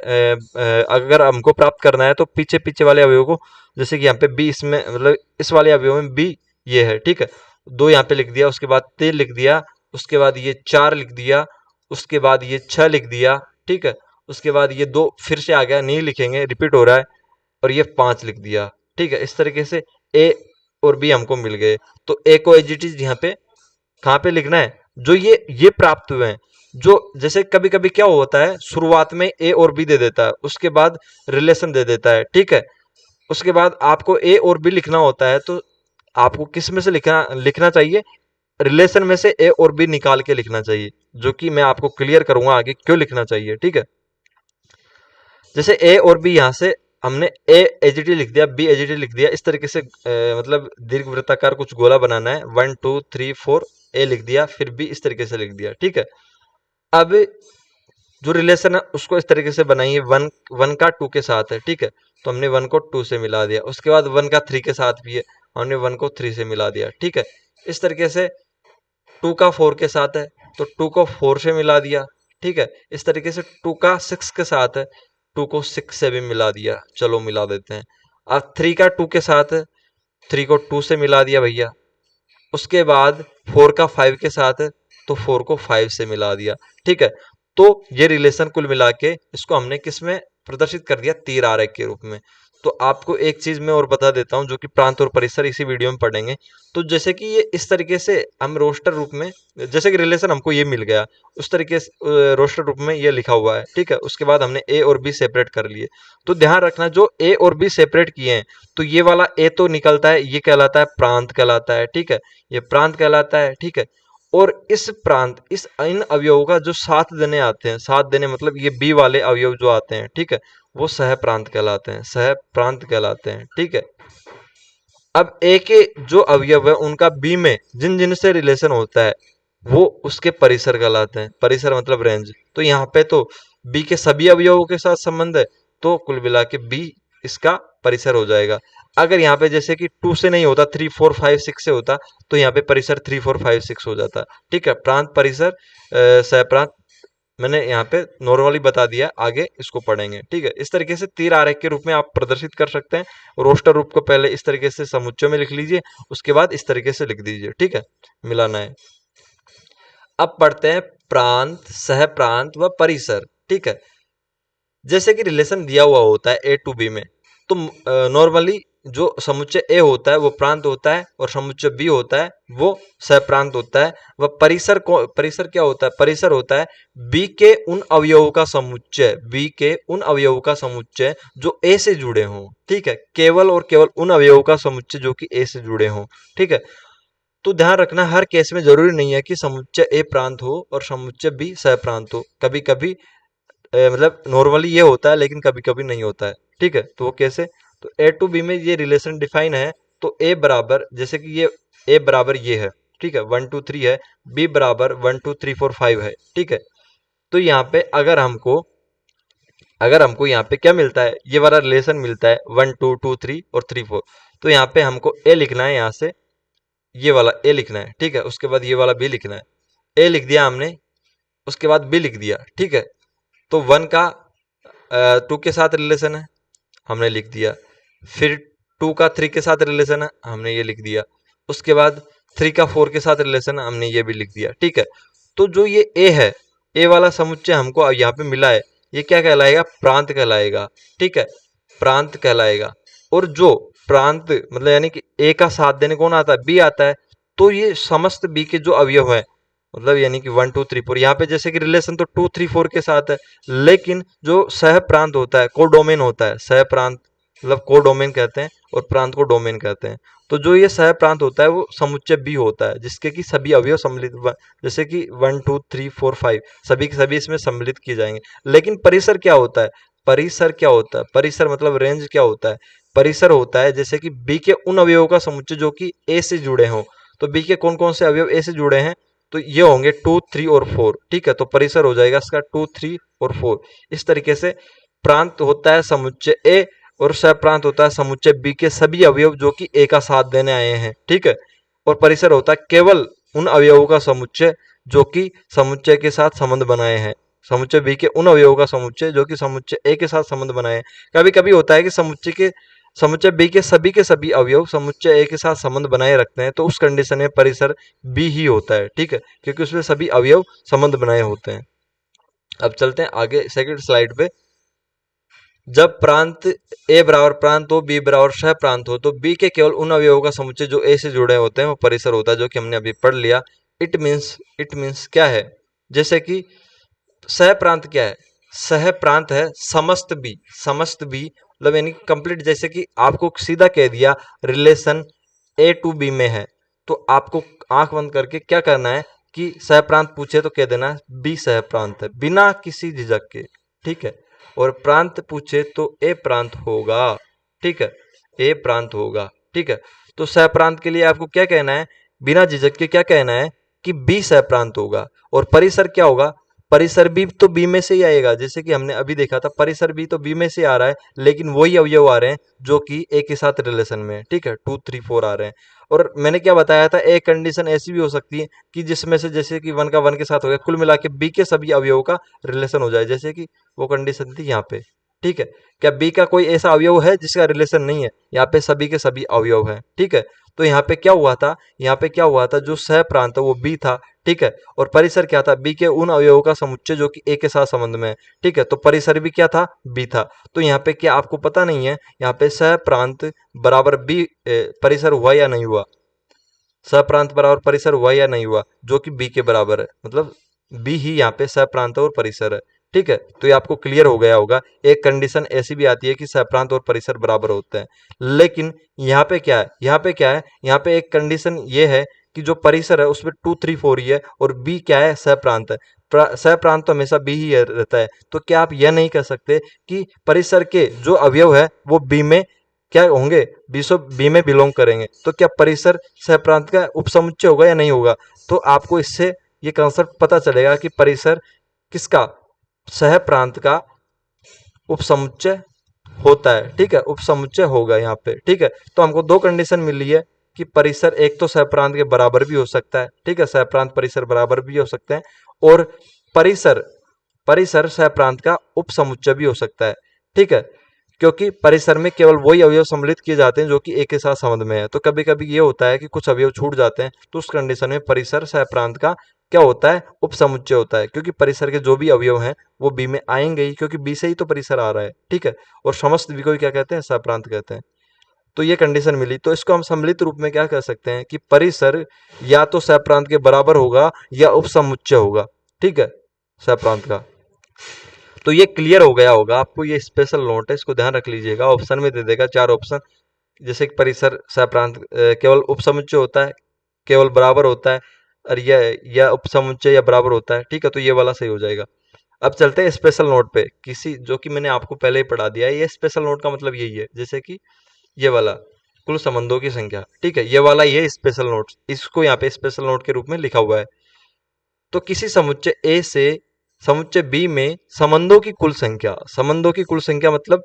[SPEAKER 1] अगर हमको प्राप्त करना है तो पीछे पीछे वाले अवयव को, जैसे कि यहाँ पे बी, इसमें मतलब इस वाले अवयव में बी ये है, ठीक है, 2 यहाँ पे लिख दिया, उसके बाद 3 लिख दिया, उसके बाद ये 4 लिख दिया, उसके बाद ये 6 लिख दिया, ठीक है, उसके बाद ये 2 फिर से आ गया, नहीं लिखेंगे रिपीट हो रहा है, और ये 5 लिख दिया, ठीक है। इस तरीके से ए और बी हमको मिल गए। तो ए को एज इट इज यहाँ पे कहाँ पे लिखना है, जो ये प्राप्त हुए हैं। जो जैसे कभी कभी क्या होता है, शुरुआत में ए और बी दे देता है, उसके बाद रिलेशन दे देता है, ठीक है, उसके बाद आपको ए और बी लिखना होता है, तो आपको किस में से लिखना लिखना चाहिए, रिलेशन में से ए और बी निकाल के लिखना चाहिए, जो कि मैं आपको क्लियर करूंगा आगे क्यों लिखना चाहिए, ठीक है। जैसे ए और बी यहाँ से हमने ए एजीटी लिख दिया, बी एजीटी लिख दिया, इस तरीके से मतलब दीर्घ वृत्ताकार कुछ गोला बनाना है, 1 2 3 4 ए लिख दिया, फिर बी इस तरीके से लिख दिया, ठीक है। अब जो रिलेशन है उसको इस तरीके से बनाइए, 1 1 का 2 के साथ है, ठीक है, तो हमने 1 को 2 से मिला दिया, उसके बाद 1 का 3 के साथ भी है, हमने 1 को 3 से मिला दिया, ठीक है। इस तरीके से 2 का 4 के साथ है तो 2 को 4 से मिला दिया, ठीक है। इस तरीके से 2 का 6 के साथ है, 2 को 6 से भी मिला दिया, चलो मिला देते हैं। अब 3 का 2 के साथ है, 3 को 2 से मिला दिया भैया। उसके बाद 4 का 5 के साथ है तो 4 को 5 से मिला दिया, ठीक है। तो ये रिलेशन कुल मिला के इसको हमने किस में प्रदर्शित कर दिया, तीर आरेख के रूप में। तो आपको एक चीज मैं और बता देता हूं जो कि प्रांत और परिसर इसी वीडियो में पढ़ेंगे। तो जैसे कि ये इस तरीके से हम रोस्टर रूप में, जैसे कि रिलेशन हमको ये मिल गया, उस तरीके से रोस्टर रूप में ये लिखा हुआ है, ठीक है। उसके बाद हमने ए और बी सेपरेट कर लिए। तो ध्यान रखना, जो ए और बी सेपरेट किए हैं तो ये वाला ए तो निकलता है, ये कहलाता है प्रांत कहलाता है, ठीक है, ये प्रांत कहलाता है, ठीक है। और इस प्रांत, इस इन अवयवों का जो साथ देने आते हैं, साथ देने मतलब ये बी वाले अवयव जो आते हैं, ठीक है, वो सह प्रांत कहलाते हैं, सह प्रांत कहलाते हैं, ठीक है। अब ए के जो अवयव है उनका बी में जिन जिन से रिलेशन होता है वो उसके परिसर कहलाते हैं, परिसर मतलब रेंज। तो यहाँ पे तो बी के सभी अवयवों के साथ संबंध है, तो कुल मिला के बी इसका परिसर हो जाएगा। अगर यहाँ पे जैसे कि 2 से नहीं होता, 3 4 5 6 से होता, तो यहाँ पे परिसर 3 4 5 6 हो जाता, ठीक है। प्रांत परिसर सह प्रांत मैंने यहाँ पे नॉर्मली बता दिया, आगे इसको पढ़ेंगे, ठीक है। इस तरीके से तीर आरेख के रूप में आप प्रदर्शित कर सकते हैं। रोस्टर रूप को पहले इस तरीके से समुच्चय में लिख लीजिए, उसके बाद इस तरीके से लिख दीजिए, ठीक है, मिलाना है। अब पढ़ते हैं प्रांत, सह प्रांत व परिसर, ठीक है। जैसे कि रिलेशन दिया हुआ होता है ए टू बी में, तो नॉर्मली जो समुच्चय ए होता है वो प्रांत होता है और समुच्चय बी होता है वो सहप्रांत होता है। वह परिसर को, परिसर क्या होता है, परिसर होता है बी के उन अवयवों का समुच्चय, बी के उन अवयवों का समुच्चय जो ए से जुड़े हों, ठीक है, केवल और केवल उन अवयवों का समुच्चय जो कि ए से जुड़े हों, ठीक है। तो ध्यान रखना हर केस में जरूरी नहीं है कि समुच्चय ए प्रांत हो और समुच्चय बी सहप्रांत हो, कभी कभी मतलब नॉर्मली ये होता है लेकिन कभी कभी नहीं होता है, ठीक है। तो वो कैसे, तो ए टू बी में ये रिलेशन डिफाइन है, तो ए बराबर, जैसे कि ये ए बराबर ये है, ठीक है, 1 2 3 है, बी बराबर 1 2 3 4 5 है, ठीक है। तो यहाँ पे अगर हमको यहाँ पे क्या मिलता है, ये वाला रिलेशन मिलता है 1 2 2 3 और 3 4, तो यहाँ पे हमको ए लिखना है, यहाँ से ये वाला ए लिखना है, ठीक है। उसके बाद ये वाला बी लिखना है, ए लिख दिया हमने, उसके बाद बी लिख दिया, ठीक है। तो 1 का 2 के साथ रिलेशन है, हमने लिख दिया। फिर 2 का 3 के साथ रिलेशन है, हमने ये लिख दिया। उसके बाद 3 का 4 के साथ रिलेशन है, हमने ये भी लिख दिया, ठीक है। तो जो ये ए है, ए वाला समुच्चय हमको अब यहाँ पे मिला है, ये क्या कहलाएगा, प्रांत कहलाएगा, ठीक है, प्रांत कहलाएगा। और जो प्रांत मतलब यानी कि ए का साथ देने कौन आता है, बी आता है, तो ये समस्त बी के जो अवयव है, मतलब यानी कि 1 2 3 4, यहाँ पे जैसे कि रिलेशन तो 2 3 4 के साथ है, लेकिन जो सह प्रांत होता है, कोडोमेन होता है, सह प्रांत मतलब कोडोमेन कहते हैं और प्रांत को डोमेन कहते हैं। तो जो ये सह प्रांत होता है वो समुच्चय बी होता है, जिसके कि सभी अवयव सम्मिलित जैसे कि 1 2 3 4 5 सभी के सभी इसमें सम्मिलित किए जाएंगे। लेकिन परिसर क्या होता है, परिसर क्या होता है, परिसर मतलब रेंज क्या होता है, परिसर होता है जैसे कि बी के उन अवयवों का समुच्चय जो कि ए से जुड़े हों। तो बी के कौन कौन से अवयव ए से जुड़े हैं, तो ये होंगे 2 3 और 4, ठीक है। तो परिसर हो जाएगा इसका 2 3 और 4। इस तरीके से प्रांत होता है समुच्चय ए और सहप्रांत होता है समुच्चय बी के सभी अवयव जो कि ए का साथ देने आए हैं, ठीक है। और परिसर होता है केवल उन अवयवों का समुच्चय जो कि समुच्चय के साथ संबंध बनाए हैं, समुच्चय बी के उन अवयवों का समुच्चय जो कि समुच्चय ए के साथ संबंध बनाए हैं। कभी कभी होता है कि समुच्चय बी के सभी अवयव समुच्चय ए के साथ संबंध बनाए रखते हैं, तो उस कंडीशन में परिसर बी ही होता है, ठीक है, क्योंकि उसमें सभी अवयव संबंध बनाए होते हैं। अब चलते हैं आगे सेकंड स्लाइड पे। जब प्रांत ए बराबर प्रांत हो, बी बराबर सह प्रांत हो, तो बी के केवल उन अवयवों का समुच्चय जो ए से जुड़े होते हैं वो परिसर होता है, जो कि हमने अभी पढ़ लिया। इट मीन्स क्या है, जैसे कि सह प्रांत क्या है, सह प्रांत है समस्त बी मतलब यानी कंप्लीट, जैसे कि आपको सीधा कह दिया रिलेशन ए टू बी में है, तो आपको आंख बंद करके क्या करना है कि सह प्रांत पूछे तो कह देना बी सह प्रांत है, बिना किसी झिझक के, ठीक है। और प्रांत पूछे तो ए प्रांत होगा, ठीक है, ए प्रांत होगा, ठीक है। तो सह प्रांत के लिए आपको क्या कहना है, बिना झिझक के क्या कहना है कि बी सह प्रांत होगा। और परिसर क्या होगा, परिसर भी तो बी में से ही आएगा, जैसे कि हमने अभी देखा था परिसर भी तो बी में से आ रहा है, लेकिन वही अवयव आ रहे हैं जो कि ए के साथ रिलेशन में है, ठीक है, 2 3 4 आ रहे हैं। और मैंने क्या बताया था, एक कंडीशन ऐसी भी हो सकती है कि जिसमें से जैसे कि 1 का 1 के साथ हो गया, कुल मिला के बी के सभी अवयवों का रिलेशन हो जाए, जैसे कि वो कंडीशन थी यहाँ पे, ठीक है। क्या बी का कोई ऐसा अवयव है जिसका रिलेशन नहीं है, यहाँ पे सभी के सभी अवयव हैं, ठीक है। तो यहाँ पे क्या हुआ था, यहाँ पे क्या हुआ था, जो सह प्रांत है वो बी था, ठीक है। और परिसर क्या था, बी के उन अवयवों का समुच्चय जो कि ए के साथ संबंध में है, ठीक है। तो परिसर भी क्या था, बी था। तो यहाँ पे क्या आपको पता नहीं है, यहाँ पे सह प्रांत बराबर बी परिसर हुआ या नहीं हुआ, सप्रांत बराबर परिसर हुआ या नहीं हुआ, जो कि बी के बराबर है, मतलब बी ही यहाँ पे सप्रांत और परिसर है, ठीक है। तो ये आपको क्लियर हो गया होगा। एक कंडीशन ऐसी भी आती है कि सप्रांत और परिसर बराबर होते हैं, लेकिन यहाँ पे क्या है, यहाँ पे क्या है, यहाँ पे एक कंडीशन ये है कि जो परिसर है उसमें 2 3 4 ही है और बी क्या है, सहप्रांत है। सहप्रांत तो हमेशा बी ही रहता है। तो क्या आप यह नहीं कह सकते कि परिसर के जो अवयव है वो बी में क्या होंगे, बी में बिलोंग करेंगे। तो क्या परिसर सहप्रांत का उपसमुच्चय होगा या नहीं होगा? तो आपको इससे ये कंसेप्ट पता चलेगा कि परिसर किसका, सहप्रांत का उपसमुच्चय होता है। ठीक है, उपसमुच्चय होगा यहाँ पे। ठीक है, तो हमको दो कंडीशन मिल रही है कि परिसर एक तो सहप्रांत के बराबर भी हो सकता है। ठीक है, सहप्रांत परिसर बराबर भी हो सकते हैं और परिसर परिसर सहप्रांत का उपसमुच्चय भी हो सकता है। ठीक है, क्योंकि परिसर में केवल वही अवयव सम्मिलित किए जाते हैं जो कि एक के साथ संबंध में है। तो कभी कभी ये होता है कि कुछ अवयव छूट जाते हैं, तो उस कंडीशन में परिसर सहप्रांत का क्या होता है, उपसमुच्चय होता है। क्योंकि परिसर के जो भी अवयव हैं वो बी में आएंगे ही, क्योंकि बी से ही तो परिसर आ रहा है। ठीक है, और समस्त बी को ही क्या कहते हैं, सहप्रांत कहते हैं। तो ये कंडीशन मिली, तो इसको हम सम्मिलित रूप में क्या कह सकते हैं कि परिसर या तो सहप्रांत के बराबर होगा या उपसमुच्चय होगा। ठीक है, सहप्रांत का। तो ये क्लियर हो गया होगा आपको, ये स्पेशल नोट है, इसको ध्यान रख लीजिएगा। ऑप्शन में दे देगा 4 ऑप्शन, जैसे कि परिसर सहप्रांत केवल उपसमुच्चय होता है, केवल बराबर होता है, और यह या उपसमुच्चय या बराबर होता है। ठीक है, तो ये वाला सही हो जाएगा। अब चलते हैं स्पेशल नोट पे, किसी जो कि मैंने आपको पहले ही पढ़ा दिया है। ये स्पेशल नोट का मतलब यही है, जैसे कि ये वाला कुल संबंधों की संख्या। ठीक है, ये वाला ये स्पेशल नोट, इसको यहाँ पे स्पेशल नोट के रूप में लिखा हुआ है। तो किसी समुच्चय ए से समुच्चय बी में संबंधों की कुल संख्या, संबंधों की कुल संख्या मतलब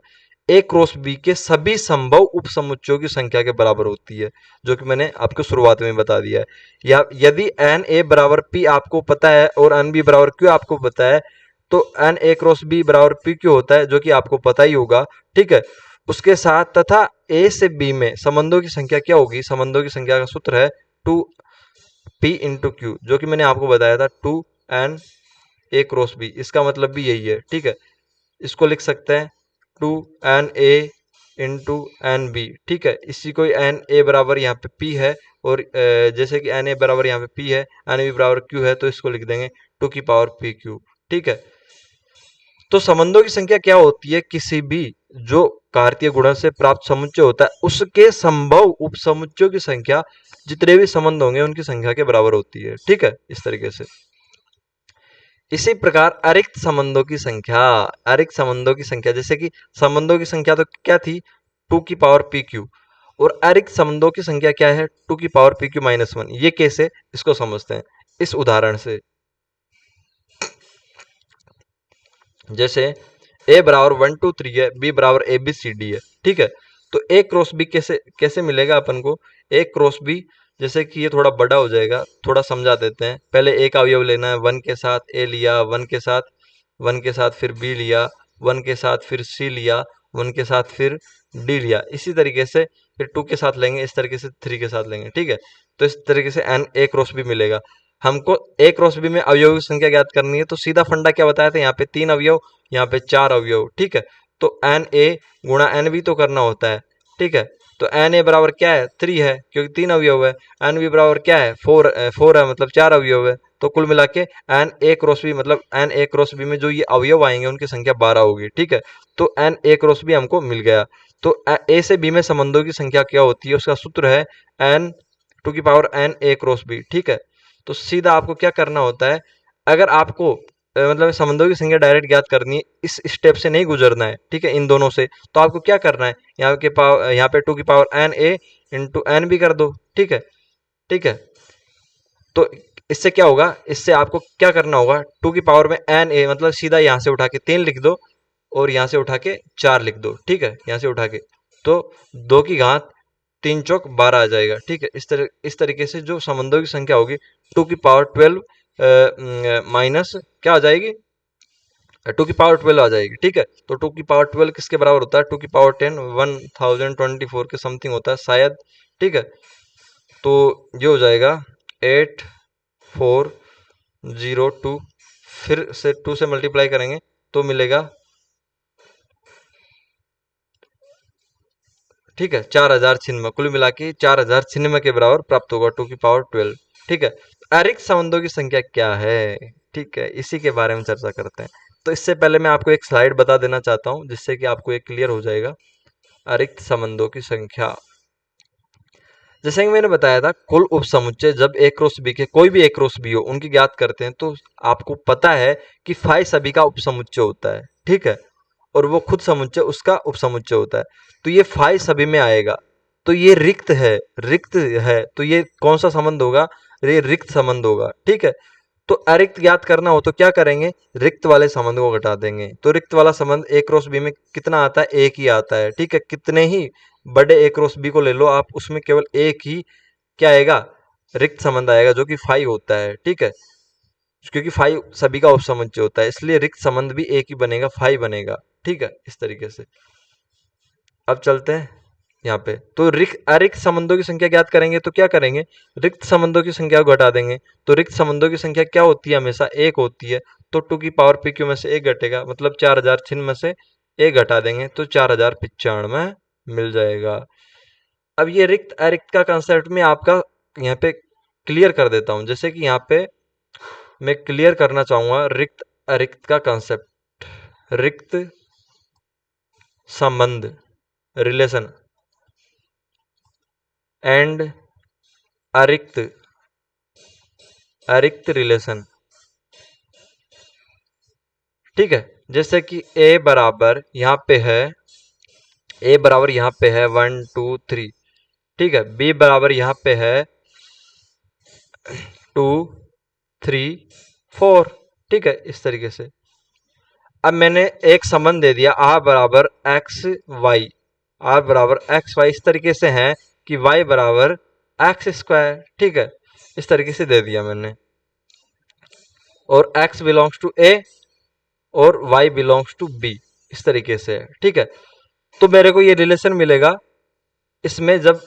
[SPEAKER 1] ए क्रॉस बी के सभी संभव उपसमुच्चयों की संख्या के बराबर होती है, जो कि मैंने आपको शुरुआत में बता दिया है। या यदि एन ए बराबर पी आपको पता है और एन बी बराबर क्यू आपको पता है, तो एन ए क्रॉस बी बराबर पी क्यू होता है, जो कि आपको पता ही होगा। ठीक है, उसके साथ तथा ए से बी में संबंधों की संख्या क्या होगी, संबंधों की संख्या का सूत्र है 2p/q, जो कि मैंने आपको बताया था 2n a क्रॉस बी, इसका मतलब भी यही है। ठीक है, इसको लिख सकते हैं 2n a/n b। ठीक है, इसी को एन ए बराबर यहाँ पे p है, और जैसे कि एन ए बराबर यहाँ पे p है, एन बी बराबर q है, तो इसको लिख देंगे 2p/q। ठीक है, तो संबंधों की संख्या क्या होती है, किसी भी जो कार्तीय गुणन से प्राप्त समुच्चय होता है उसके संभव उपसमुच्चयों की संख्या, जितने भी संबंध होंगे उनकी संख्या के बराबर होती है। ठीक है, इस तरीके से। इसी प्रकार अरिक्त संबंधों की संख्या, अरिक्त संबंधों की संख्या, जैसे कि संबंधों की संख्या तो क्या थी, 2p/pq, और अरिक्त संबंधों की संख्या क्या है, 2p/pq-1। ये कैसे, इसको समझते हैं इस उदाहरण से। जैसे ए बराबर 1 2 3 है, बी बराबर ए बी सी डी है। ठीक है, तो ए क्रॉस बी कैसे कैसे मिलेगा अपन को, ए क्रॉस बी, जैसे कि ये थोड़ा बड़ा हो जाएगा, थोड़ा समझा देते हैं। पहले ए का अवयव लेना है, 1 के साथ ए लिया, 1 के साथ फिर बी लिया, 1 के साथ फिर सी लिया, 1 के साथ फिर डी लिया, इसी तरीके से फिर 2 के साथ लेंगे, इस तरीके से 3 के साथ लेंगे। ठीक है, तो इस तरीके से एन ए क्रॉस बी मिलेगा। हमको ए क्रॉस बी में अवयवों की संख्या ज्ञात करनी है, तो सीधा फंडा क्या बताया था, यहाँ पे 3 अवयव, यहाँ पे 4 अवयव। ठीक है, तो एन ए गुणा एन बी तो करना होता है। ठीक है, तो एन ए बराबर क्या है, 3 है, क्योंकि 3 अवयव है। एन बी बराबर क्या है, 4 है, मतलब 4 अवयव है। तो कुल मिला के एन ए क्रॉस बी मतलब एन ए क्रॉस बी में जो ये अवयव आएंगे उनकी संख्या 12 होगी। ठीक है, तो एन ए क्रॉस बी हमको मिल गया। तो ए से बी में संबंधों की संख्या क्या होती है, उसका सूत्र है n a क्रॉस बी। ठीक है, तो सीधा आपको क्या करना होता है, अगर आपको मतलब संबंधों की संख्या डायरेक्ट ज्ञात करनी है, इस स्टेप से नहीं गुजरना है। ठीक है, इन दोनों से, तो आपको क्या करना है, यहाँ पे 2n a/n b कर दो। ठीक है, ठीक है, तो इससे क्या होगा, इससे आपको क्या करना होगा, 2 की पावर में एन ए मतलब सीधा यहाँ से उठा के 3 लिख दो, और यहाँ से उठा के 4 लिख दो। ठीक है, यहाँ से उठा के, तो 2 की घात 3 चौक 12 आ जाएगा। ठीक है, इस तरीके से जो संबंधों की संख्या होगी 2 की पावर 12 माइनस क्या आ जाएगी, 2 की पावर 12 आ जाएगी। ठीक है, तो 2 की पावर 12 किसके बराबर होता है, 2 की पावर 10 1024 के समथिंग होता है शायद। ठीक है, तो ये हो जाएगा 8402, फिर से 2 से मल्टीप्लाई करेंगे तो मिलेगा, ठीक है, 4096, कुल मिला के 4096 के बराबर प्राप्त होगा 2 की पावर 12। ठीक है, अरिक्त संबंधों की संख्या क्या है, ठीक है, इसी के बारे में चर्चा करते हैं। तो इससे पहले मैं आपको एक स्लाइड बता देना चाहता हूं, जिससे कि आपको एक क्लियर हो जाएगा। अरिक्त संबंधों की संख्या, जैसे कि मैंने बताया था, कुल उपसमुच्चय जब ए क्रॉस बी के कोई भी ए क्रॉस बी हो उनकी ज्ञात करते हैं, तो आपको पता है कि फाई सभी का उपसमुच्चय होता है, ठीक है, और वो खुद समुच्चय उसका उपसमुच्चय होता है। तो ये फाई सभी में आएगा, तो ये रिक्त है, रिक्त है, तो ये कौन सा संबंध होगा, ये रिक्त संबंध होगा, ठीक है। तो अरिक्त ज्ञात करना हो तो क्या करेंगे, रिक्त वाले संबंध को घटा देंगे। तो रिक्त वाला संबंध ए क्रॉस बी में कितना आता है, एक ही आता है, ठीक है। कितने ही बड़े ए क्रॉस बी को ले लो आप, उसमें केवल एक ही क्या आएगा, रिक्त संबंध आएगा, जो कि फाई होता है, ठीक है। क्योंकि फाई सभी का उपसमुच्चय होता है, इसलिए रिक्त संबंध भी एक ही बनेगा, फाई बनेगा, ठीक है, इस तरीके से। अब चलते हैं यहाँ पे, तो रिक्त अरिक्त संबंधों की संख्या ज्ञात करेंगे तो क्या करेंगे, रिक्त संबंधों की संख्या को घटा देंगे। तो रिक्त संबंधों की संख्या क्या होती है, हमेशा एक होती है। तो टू की पावर पी क्यू में से एक घटेगा, मतलब 4006 में से एक घटा देंगे तो 4095 मिल जाएगा। अब ये रिक्त अरिक्त का कंसेप्ट में आपका यहाँ पे क्लियर कर देता हूं। जैसे कि यहाँ पे मैं क्लियर करना चाहूंगा रिक्त अरिक्त का कंसेप्ट। रिक्त संबंध, रिलेशन, एंड अरिक्त, अरिक्त रिलेशन, ठीक है। जैसे कि ए बराबर यहाँ पे है, ए बराबर यहाँ पे है 1 2 3, ठीक है। बी बराबर यहाँ पे है 2 3 4, ठीक है, इस तरीके से। अब मैंने एक संबंध दे दिया आर बराबर एक्स वाई, आर बराबर एक्स वाई इस तरीके से है कि वाई बराबर एक्स स्क्वायर, ठीक है, इस तरीके से दे दिया मैंने। और एक्स बिलोंग्स टू ए और y बिलोंग्स टू b, इस तरीके से है, ठीक है। तो मेरे को ये रिलेशन मिलेगा, इसमें जब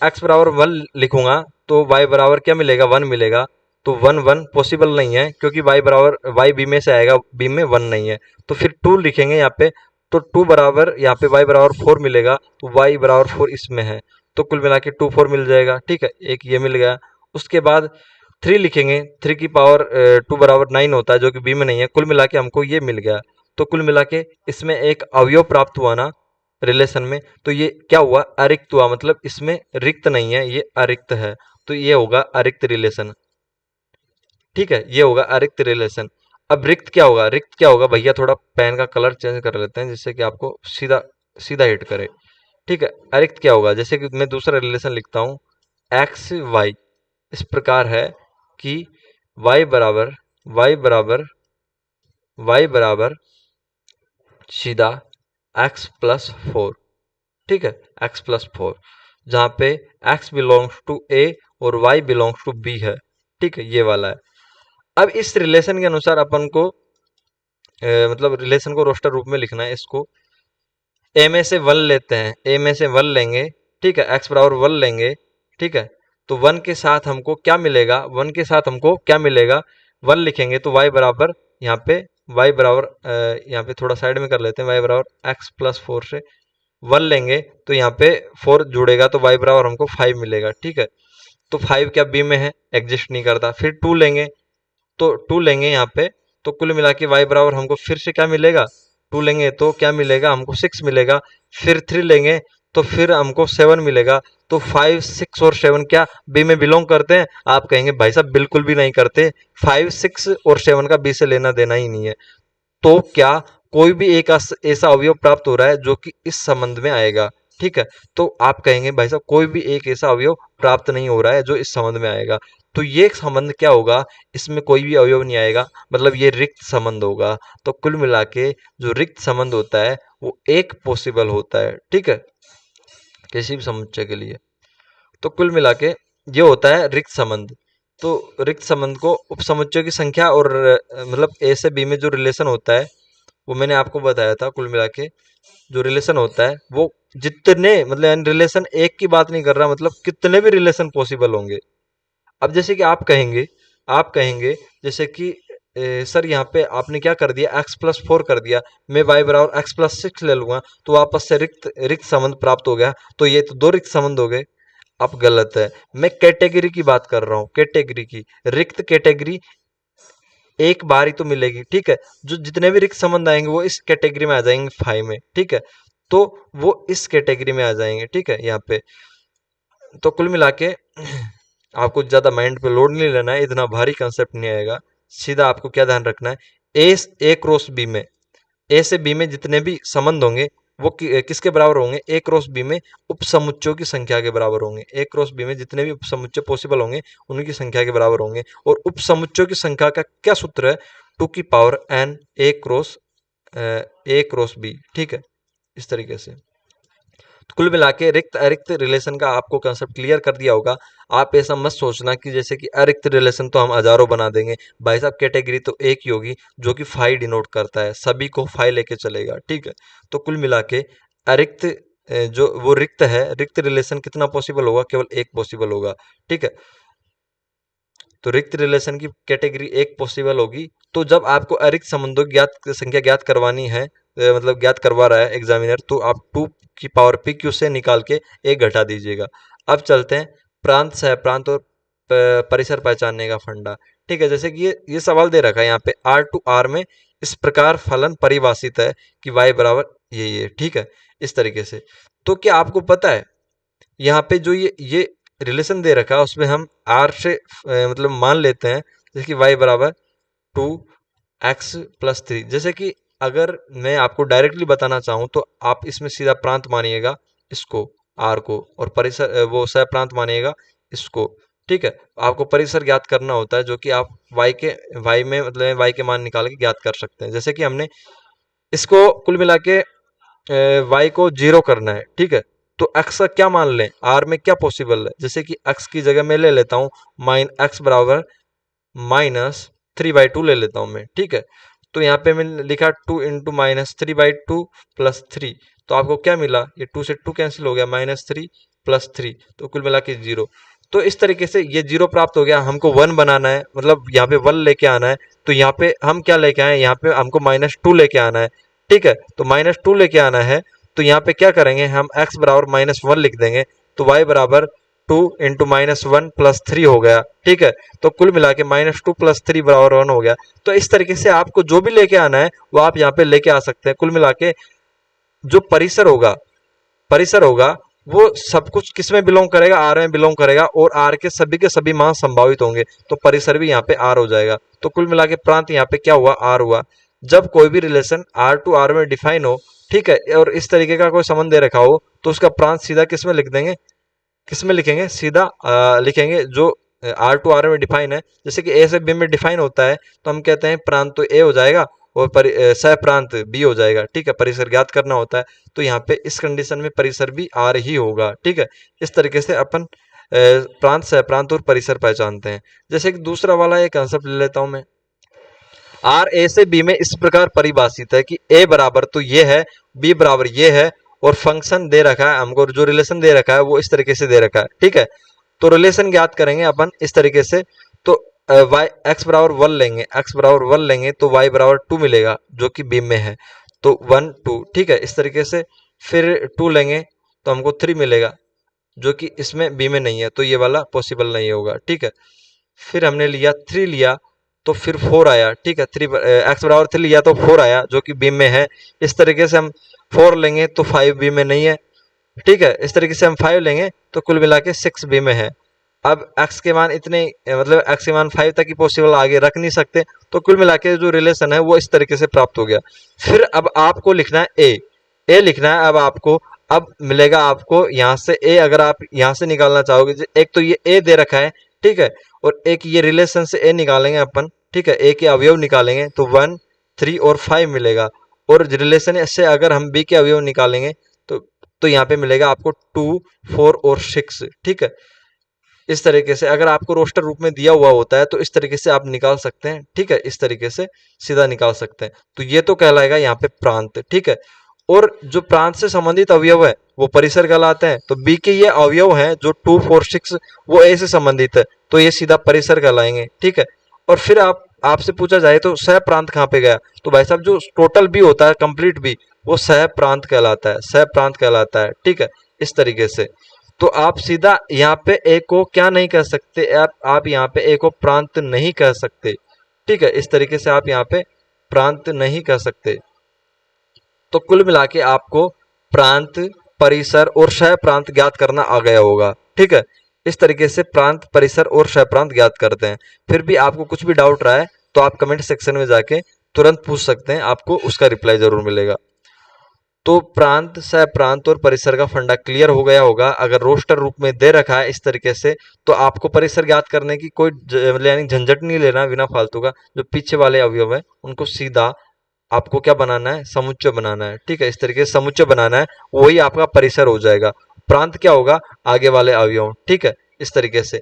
[SPEAKER 1] x बराबर 1 लिखूंगा तो y बराबर क्या मिलेगा, 1 मिलेगा। तो 1 1 पॉसिबल नहीं है, क्योंकि y बराबर y b में से आएगा, b में 1 नहीं है। तो फिर 2 लिखेंगे यहाँ पे, तो 2 बराबर यहाँ पे y बराबर 4 मिलेगा, तो y बराबर 4 इसमें है, तो कुल मिला के 2 4 मिल जाएगा, ठीक है, एक ये मिल गया। उसके बाद 3 लिखेंगे, 3 की पावर 2 बराबर 9 होता है, जो कि बी में नहीं है। कुल मिला के हमको ये मिल गया। तो कुल मिला के इसमें एक अवयव प्राप्त हुआ ना रिलेशन में, तो ये क्या हुआ, अरिक्त हुआ, मतलब इसमें रिक्त नहीं है, ये अरिक्त है। तो ये होगा अरिक्त रिलेशन, ठीक है, ये होगा अरिक्त रिलेशन। अब रिक्त क्या होगा, रिक्त क्या होगा भैया, थोड़ा पेन का कलर चेंज कर लेते हैं जिससे कि आपको सीधा सीधा हिट करे, ठीक है। अरिक्त क्या होगा, जैसे कि मैं दूसरा रिलेशन लिखता हूं, एक्स वाई इस प्रकार है कि y बराबर y बराबर y बराबर सीधा x+4, ठीक है, x+4, जहां पे x बिलोंग्स टू a और y बिलोंग्स टू b है, ठीक है, ये वाला है। अब इस रिलेशन के अनुसार अपन को मतलब रिलेशन को रोस्टर रूप में लिखना है। इसको a में से 1 लेते हैं, a में से 1 लेंगे, ठीक है, x बराबर 1 लेंगे, ठीक है। तो 1 के साथ हमको क्या मिलेगा, 1 के साथ हमको क्या मिलेगा, 1 लिखेंगे तो y बराबर यहाँ पे y बराबर यहाँ पे थोड़ा साइड में कर लेते हैं, y बराबर x+4 से 1 लेंगे तो यहाँ पे 4 जुड़ेगा तो y बराबर हमको 5 मिलेगा, ठीक है। तो 5 क्या b में है, एग्जिस्ट नहीं करता। फिर 2 लेंगे, तो 2 लेंगे यहाँ पे, तो कुल मिला के y बराबर हमको फिर से क्या मिलेगा, 2 लेंगे तो क्या मिलेगा हमको 6 मिलेगा। फिर 3 लेंगे तो फिर हमको 7 मिलेगा। तो 5 6 और 7 क्या बी में बिलोंग करते हैं, आप कहेंगे भाई साहब बिल्कुल भी नहीं करते, 5 6 और 7 का बी से लेना देना ही नहीं है। तो क्या कोई भी एक ऐसा अवयव प्राप्त हो रहा है जो कि इस संबंध में आएगा, ठीक है। तो आप कहेंगे भाई साहब कोई भी एक ऐसा अवयव प्राप्त नहीं हो रहा है जो इस संबंध में आएगा, तो ये संबंध क्या होगा, इसमें कोई भी अवयव नहीं आएगा, मतलब ये रिक्त संबंध होगा। तो कुल मिला के जो रिक्त संबंध होता है वो एक पॉसिबल होता है, ठीक है, किसी भी समुच्चय के लिए। तो कुल मिला के ये होता है रिक्त संबंध। तो रिक्त संबंध को उपसमुच्चयों की संख्या और मतलब ए से बी में जो रिलेशन होता है वो मैंने आपको बताया था। कुल मिला के जो रिलेशन होता है वो जितने मतलब रिलेशन एक की बात नहीं कर रहा, मतलब कितने भी रिलेशन पॉसिबल होंगे। अब जैसे कि आप कहेंगे जैसे कि सर यहाँ पे आपने क्या कर दिया, x+4 कर दिया, मैं y बराबर x+6 ले लूंगा तो वापस से रिक्त रिक्त संबंध प्राप्त हो गया, तो ये तो दो रिक्त संबंध हो गए। अब गलत है, मैं कैटेगरी की बात कर रहा हूँ, कैटेगरी की। रिक्त कैटेगरी एक बार ही तो मिलेगी, ठीक है। जो जितने भी रिक्त संबंध आएंगे वो इस कैटेगरी में आ जाएंगे 5 में, ठीक है। तो वो इस कैटेगरी में आ जाएंगे, ठीक है, यहाँ पे। तो कुल मिला के आपको ज़्यादा माइंड पे लोड नहीं लेना है, इतना भारी कंसेप्ट नहीं आएगा। सीधा आपको क्या ध्यान रखना है, ए क्रॉस बी में, ए से बी में जितने भी संबंध होंगे वो किसके बराबर होंगे, ए क्रॉस बी में उपसमुच्चयों की संख्या के बराबर होंगे। ए क्रॉस बी में जितने भी उपसमुच्चय पॉसिबल होंगे उनकी संख्या के बराबर होंगे। और उपसमुच्चयों की संख्या का क्या सूत्र है, 2n ए क्रॉस बी। ठीक है, इस तरीके से। तो कुल मिला के रिक्त अरिक्त रिलेशन का आपको कंसेप्ट क्लियर कर दिया होगा। आप ऐसा मत सोचना कि जैसे कि अरिक्त रिलेशन तो हम हजारों बना देंगे। भाई साहब कैटेगरी तो एक ही होगी जो कि फाई डिनोट करता है, सभी को फाई लेके चलेगा। ठीक है, तो कुल मिला के अरिक्त जो वो रिक्त है, रिक्त रिलेशन कितना पॉसिबल होगा, केवल एक पॉसिबल होगा। ठीक है, तो रिक्त रिलेशन की कैटेगरी एक पॉसिबल होगी। तो जब आपको अरिक्त संबंधों की संख्या ज्ञात करवानी है, मतलब ज्ञात करवा रहा है एग्जामिनर, तो आप 2 की पावर पी क्यू से निकाल के एक घटा दीजिएगा। अब चलते हैं प्रांत सह प्रांत और परिसर पहचानने का फंडा। ठीक है, जैसे कि ये सवाल दे रखा है यहाँ पे, आर टू आर में इस प्रकार फलन परिभाषित है कि वाई बराबर ये। ठीक है, इस तरीके से। तो क्या आपको पता है यहाँ पे जो ये रिलेशन दे रखा है उसमें हम आर से मतलब मान लेते हैं जैसे कि वाई बराबर 2x+3। जैसे कि अगर मैं आपको डायरेक्टली बताना चाहूँ तो आप इसमें सीधा प्रांत मानिएगा इसको, आर को, और परिसर वो सह प्रांत मानिएगा इसको। ठीक है, आपको परिसर ज्ञात करना होता है जो कि आप वाई में मतलब वाई के मान निकाल के ज्ञात कर सकते हैं। जैसे कि हमने इसको कुल मिला के वाई को 0 करना है। ठीक है, तो एक्स का क्या मान लें, आर में क्या पॉसिबल है, जैसे कि एक्स की जगह मैं ले लेता हूँ एक्स बराबर -3/2 ले लेता हूँ मैं। ठीक है, तो यहाँ पे मैंने लिखा 2 इंटू -3/2 + 3, तो आपको क्या मिला, ये 2 से 2 कैंसिल हो गया, -3 + 3, तो कुल मिला के 0। तो इस तरीके से ये 0 प्राप्त हो गया। हमको 1 बनाना है, मतलब यहाँ पे 1 लेके आना है, तो यहाँ पे हम क्या लेके आए, यहाँ पे हमको -2 लेके आना है। ठीक है, तो -2 लेके आना है, तो यहाँ पे क्या करेंगे, हम x बराबर -1 लिख देंगे, तो y बराबर 2 इंटू -1 + 3 हो गया। ठीक है, तो कुल मिला के -2 + 3 बराबर 1 हो गया। तो इस तरीके से आपको जो भी लेके आना है वो आप यहाँ पे लेके आ सकते हैं। कुल मिला के जो परिसर होगा वो सब कुछ किस में बिलोंग करेगा, आर में बिलोंग करेगा, और आर के सभी मान संभावित होंगे, तो परिसर भी यहाँ पे आर हो जाएगा। तो कुल मिला के प्रांत यहाँ पे क्या हुआ, आर हुआ। जब कोई भी रिलेशन आर टू आर में डिफाइन हो, ठीक है, और इस तरीके का कोई संबंध दे रखा हो, तो उसका प्रांत सीधा किस में लिख देंगे, किस में लिखेंगे, सीधा लिखेंगे जो आर टू आर में डिफाइन है। जैसे कि ए से बी में डिफाइन होता है तो हम कहते हैं प्रांत तो ए हो जाएगा और सह प्रांत बी हो जाएगा। ठीक है, परिसर ज्ञात करना होता है, तो यहाँ पे इस कंडीशन में परिसर भी आर ही होगा। ठीक है, इस तरीके से अपन प्रांत सह प्रांत और परिसर पहचानते हैं। जैसे कि दूसरा वाला एक कंसेप्ट ले लेता हूं मैं, आर ए से बी में इस प्रकार परिभाषित है कि ए बराबर तो ये है, बी बराबर ये है, और फंक्शन दे रखा है हमको, जो रिलेशन दे रखा है वो इस तरीके से दे रखा है। ठीक है, तो रिलेशन ज्ञात करेंगे अपन इस तरीके से। तो वाई एक्स बराबर 1 लेंगे, एक्स बराबर 1 लेंगे तो वाई बराबर 2 मिलेगा जो कि बी में है, तो 1 2। ठीक है, इस तरीके से फिर 2 लेंगे तो हमको 3 मिलेगा जो कि इसमें बी में नहीं है, तो ये वाला पॉसिबल नहीं होगा। ठीक है, फिर हमने लिया 3 लिया तो फिर 4 आया। ठीक है, 3 एक्स बराबर 3 लिया तो 4 आया जो कि बी में है। इस तरीके से हम 4 लेंगे तो 5 बी में नहीं है। ठीक है, इस तरीके से हम 5 लेंगे तो कुल मिला के 6 बी में है। अब x के मान इतने मतलब x के मान 5 तक ही पॉसिबल, आगे रख नहीं सकते, तो कुल मिला के जो रिलेशन है वो इस तरीके से प्राप्त हो गया। फिर अब आपको लिखना है ए लिखना है। अब आपको अब मिलेगा आपको यहाँ से ए, अगर आप यहाँ से निकालना चाहोगे, एक तो ये ए दे रखा है, ठीक है, और एक ये रिलेशन से ए निकालेंगे अपन। ठीक है, ए के अवयव निकालेंगे तो 1 3 और 5 मिलेगा, और रिलेशन से अगर हम बी के अवयव निकालेंगे तो यहाँ पे मिलेगा आपको 2 4 और 6। ठीक है, इस तरीके से अगर आपको रोस्टर रूप में दिया हुआ होता है तो इस तरीके से आप निकाल सकते हैं। ठीक है, इस तरीके से सीधा निकाल सकते हैं, तो ये तो कहलाएगा यहाँ पे प्रांत। ठीक है, और जो प्रांत से संबंधित अवयव है वो परिसर कहलाते हैं। तो बी के ये अवयव हैं जो 2 4 6 वो ए से संबंधित है, तो ये सीधा परिसर कहलाएंगे। ठीक है, और फिर आपसे पूछा जाए तो सह प्रांत कहाँ पे गया, तो भाई साहब जो टोटल बी होता है, कंप्लीट बी, वो सह प्रांत कहलाता है, सह प्रांत कहलाता है। ठीक है, इस तरीके से। तो आप सीधा यहाँ पे ए को क्या नहीं कह सकते, आप यहाँ पे ए को प्रांत नहीं कह सकते। ठीक है, इस तरीके से आप यहाँ पे प्रांत नहीं कह सकते। तो कुल मिला के आपको प्रांत, परिसर और सह प्रांत ज्ञात करना आ गया होगा। ठीक है, इस तरीके से प्रांत, परिसर और सह प्रांत ज्ञात करते हैं। फिर भी आपको कुछ भी डाउट रहा है तो आप कमेंट सेक्शन में जाके तुरंत पूछ सकते हैं, आपको उसका रिप्लाई जरूर मिलेगा। तो प्रांत, सह प्रांत और परिसर का फंडा क्लियर हो गया होगा। अगर रोस्टर रूप में दे रखा है इस तरीके से, तो आपको परिसर ज्ञात करने की कोई यानी झंझट नहीं लेना बिना फालतू का। जो पीछे वाले अवयव है उनको सीधा आपको क्या बनाना है, समुच्चय बनाना है। ठीक है, इस तरीके से समुच्चय बनाना है, वही आपका परिसर हो जाएगा। प्रांत क्या होगा, आगे वाले अवयव। ठीक है, इस तरीके से।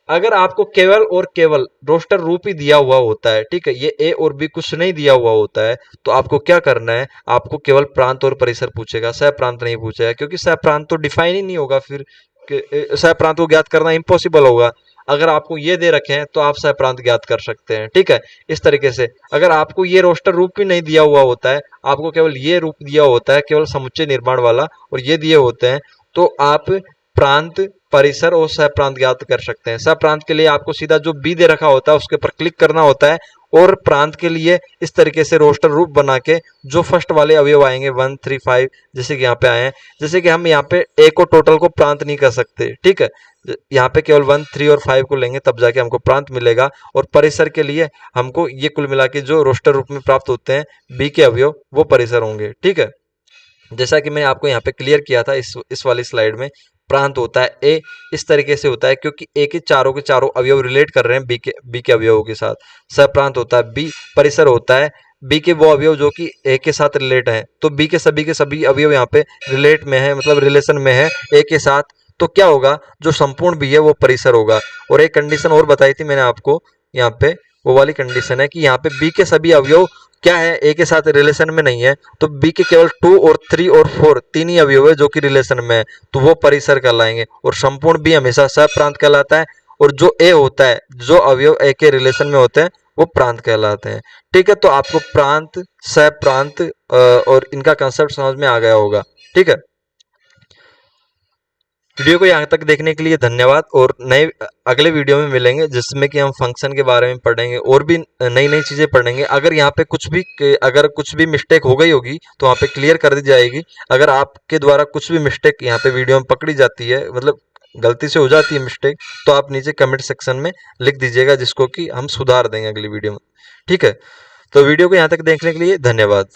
[SPEAKER 1] अगर आपको केवल और केवल रोस्टर रूप ही दिया हुआ होता है, ठीक है, ये ए और बी कुछ नहीं दिया हुआ होता है, तो आपको क्या करना है, आपको केवल प्रांत और परिसर पूछेगा, सह प्रांत नहीं पूछेगा, क्योंकि सह प्रांत तो डिफाइन ही नहीं होगा। फिर सह प्रांत को ज्ञात करना इम्पॉसिबल होगा। अगर आपको ये दे रखे हैं तो आप सह प्रांत ज्ञात कर सकते हैं। ठीक है, इस तरीके से। अगर आपको ये रोस्टर रूप भी नहीं दिया हुआ होता है, आपको केवल ये रूप दिया होता है, केवल समुच्चय निर्माण वाला, और ये दिए होते हैं, तो आप प्रांत, परिसर और सह प्रांत ज्ञात कर सकते हैं। सह प्रांत के लिए आपको सीधा जो बी दे रखा होता है उसके ऊपर क्लिक करना होता है, और प्रांत के लिए इस तरीके से रोस्टर रूप बना के जो फर्स्ट वाले अवयव आएंगे 1 3 5, जैसे कि यहाँ पे आए हैं। जैसे कि हम यहाँ पे ए को टोटल को प्रांत नहीं कर सकते। ठीक है, यहाँ पे केवल 1 3 और 5 को लेंगे तब जाके हमको प्रांत मिलेगा। और परिसर के लिए हमको ये कुल मिला के जो रोस्टर रूप में प्राप्त होते हैं बी के अवयव, वो परिसर होंगे। ठीक है, जैसा कि मैंने आपको यहाँ पे क्लियर किया था इस वाली स्लाइड में, प्रांत होता है ए, इस तरीके से होता है क्योंकि ए के चारों अवयव रिलेट कर रहे हैं बी के अवयवों के साथ। सप्रांत होता है बी। परिसर होता है बी के वो अवयव जो कि ए के साथ रिलेट हैं, तो बी के सभी अवयव यहाँ पे रिलेट में है, मतलब रिलेशन में है ए के साथ। तो क्या होगा, जो संपूर्ण बी है वो परिसर होगा। और एक कंडीशन और बताई थी मैंने आपको यहाँ पे, वो वाली कंडीशन है कि यहाँ पे बी के सभी अवयव क्या है, ए के साथ रिलेशन में नहीं है, तो बी के केवल 2 और 3 और 4 तीन ही अवयव है जो कि रिलेशन में है, तो वो परिसर कहलाएंगे। और संपूर्ण बी हमेशा सप्रांत कहलाता है, और जो ए होता है, जो अवयव ए के रिलेशन में होते हैं, वो प्रांत कहलाते हैं। ठीक है, तो आपको प्रांत, सप्रांत और इनका कंसेप्ट समझ में आ गया होगा। ठीक है, वीडियो को यहाँ तक देखने के लिए धन्यवाद। और नए अगले वीडियो में मिलेंगे जिसमें कि हम फंक्शन के बारे में पढ़ेंगे और भी नई नई चीज़ें पढ़ेंगे। अगर यहाँ पे कुछ भी मिस्टेक हो गई होगी तो वहाँ पे क्लियर कर दी जाएगी। अगर आपके द्वारा कुछ भी मिस्टेक यहाँ पे वीडियो में पकड़ी जाती है, मतलब गलती से हो जाती है मिस्टेक, तो आप नीचे कमेंट सेक्शन में लिख दीजिएगा, जिसको कि हम सुधार देंगे अगली वीडियो में। ठीक है, तो वीडियो को यहाँ तक देखने के लिए धन्यवाद।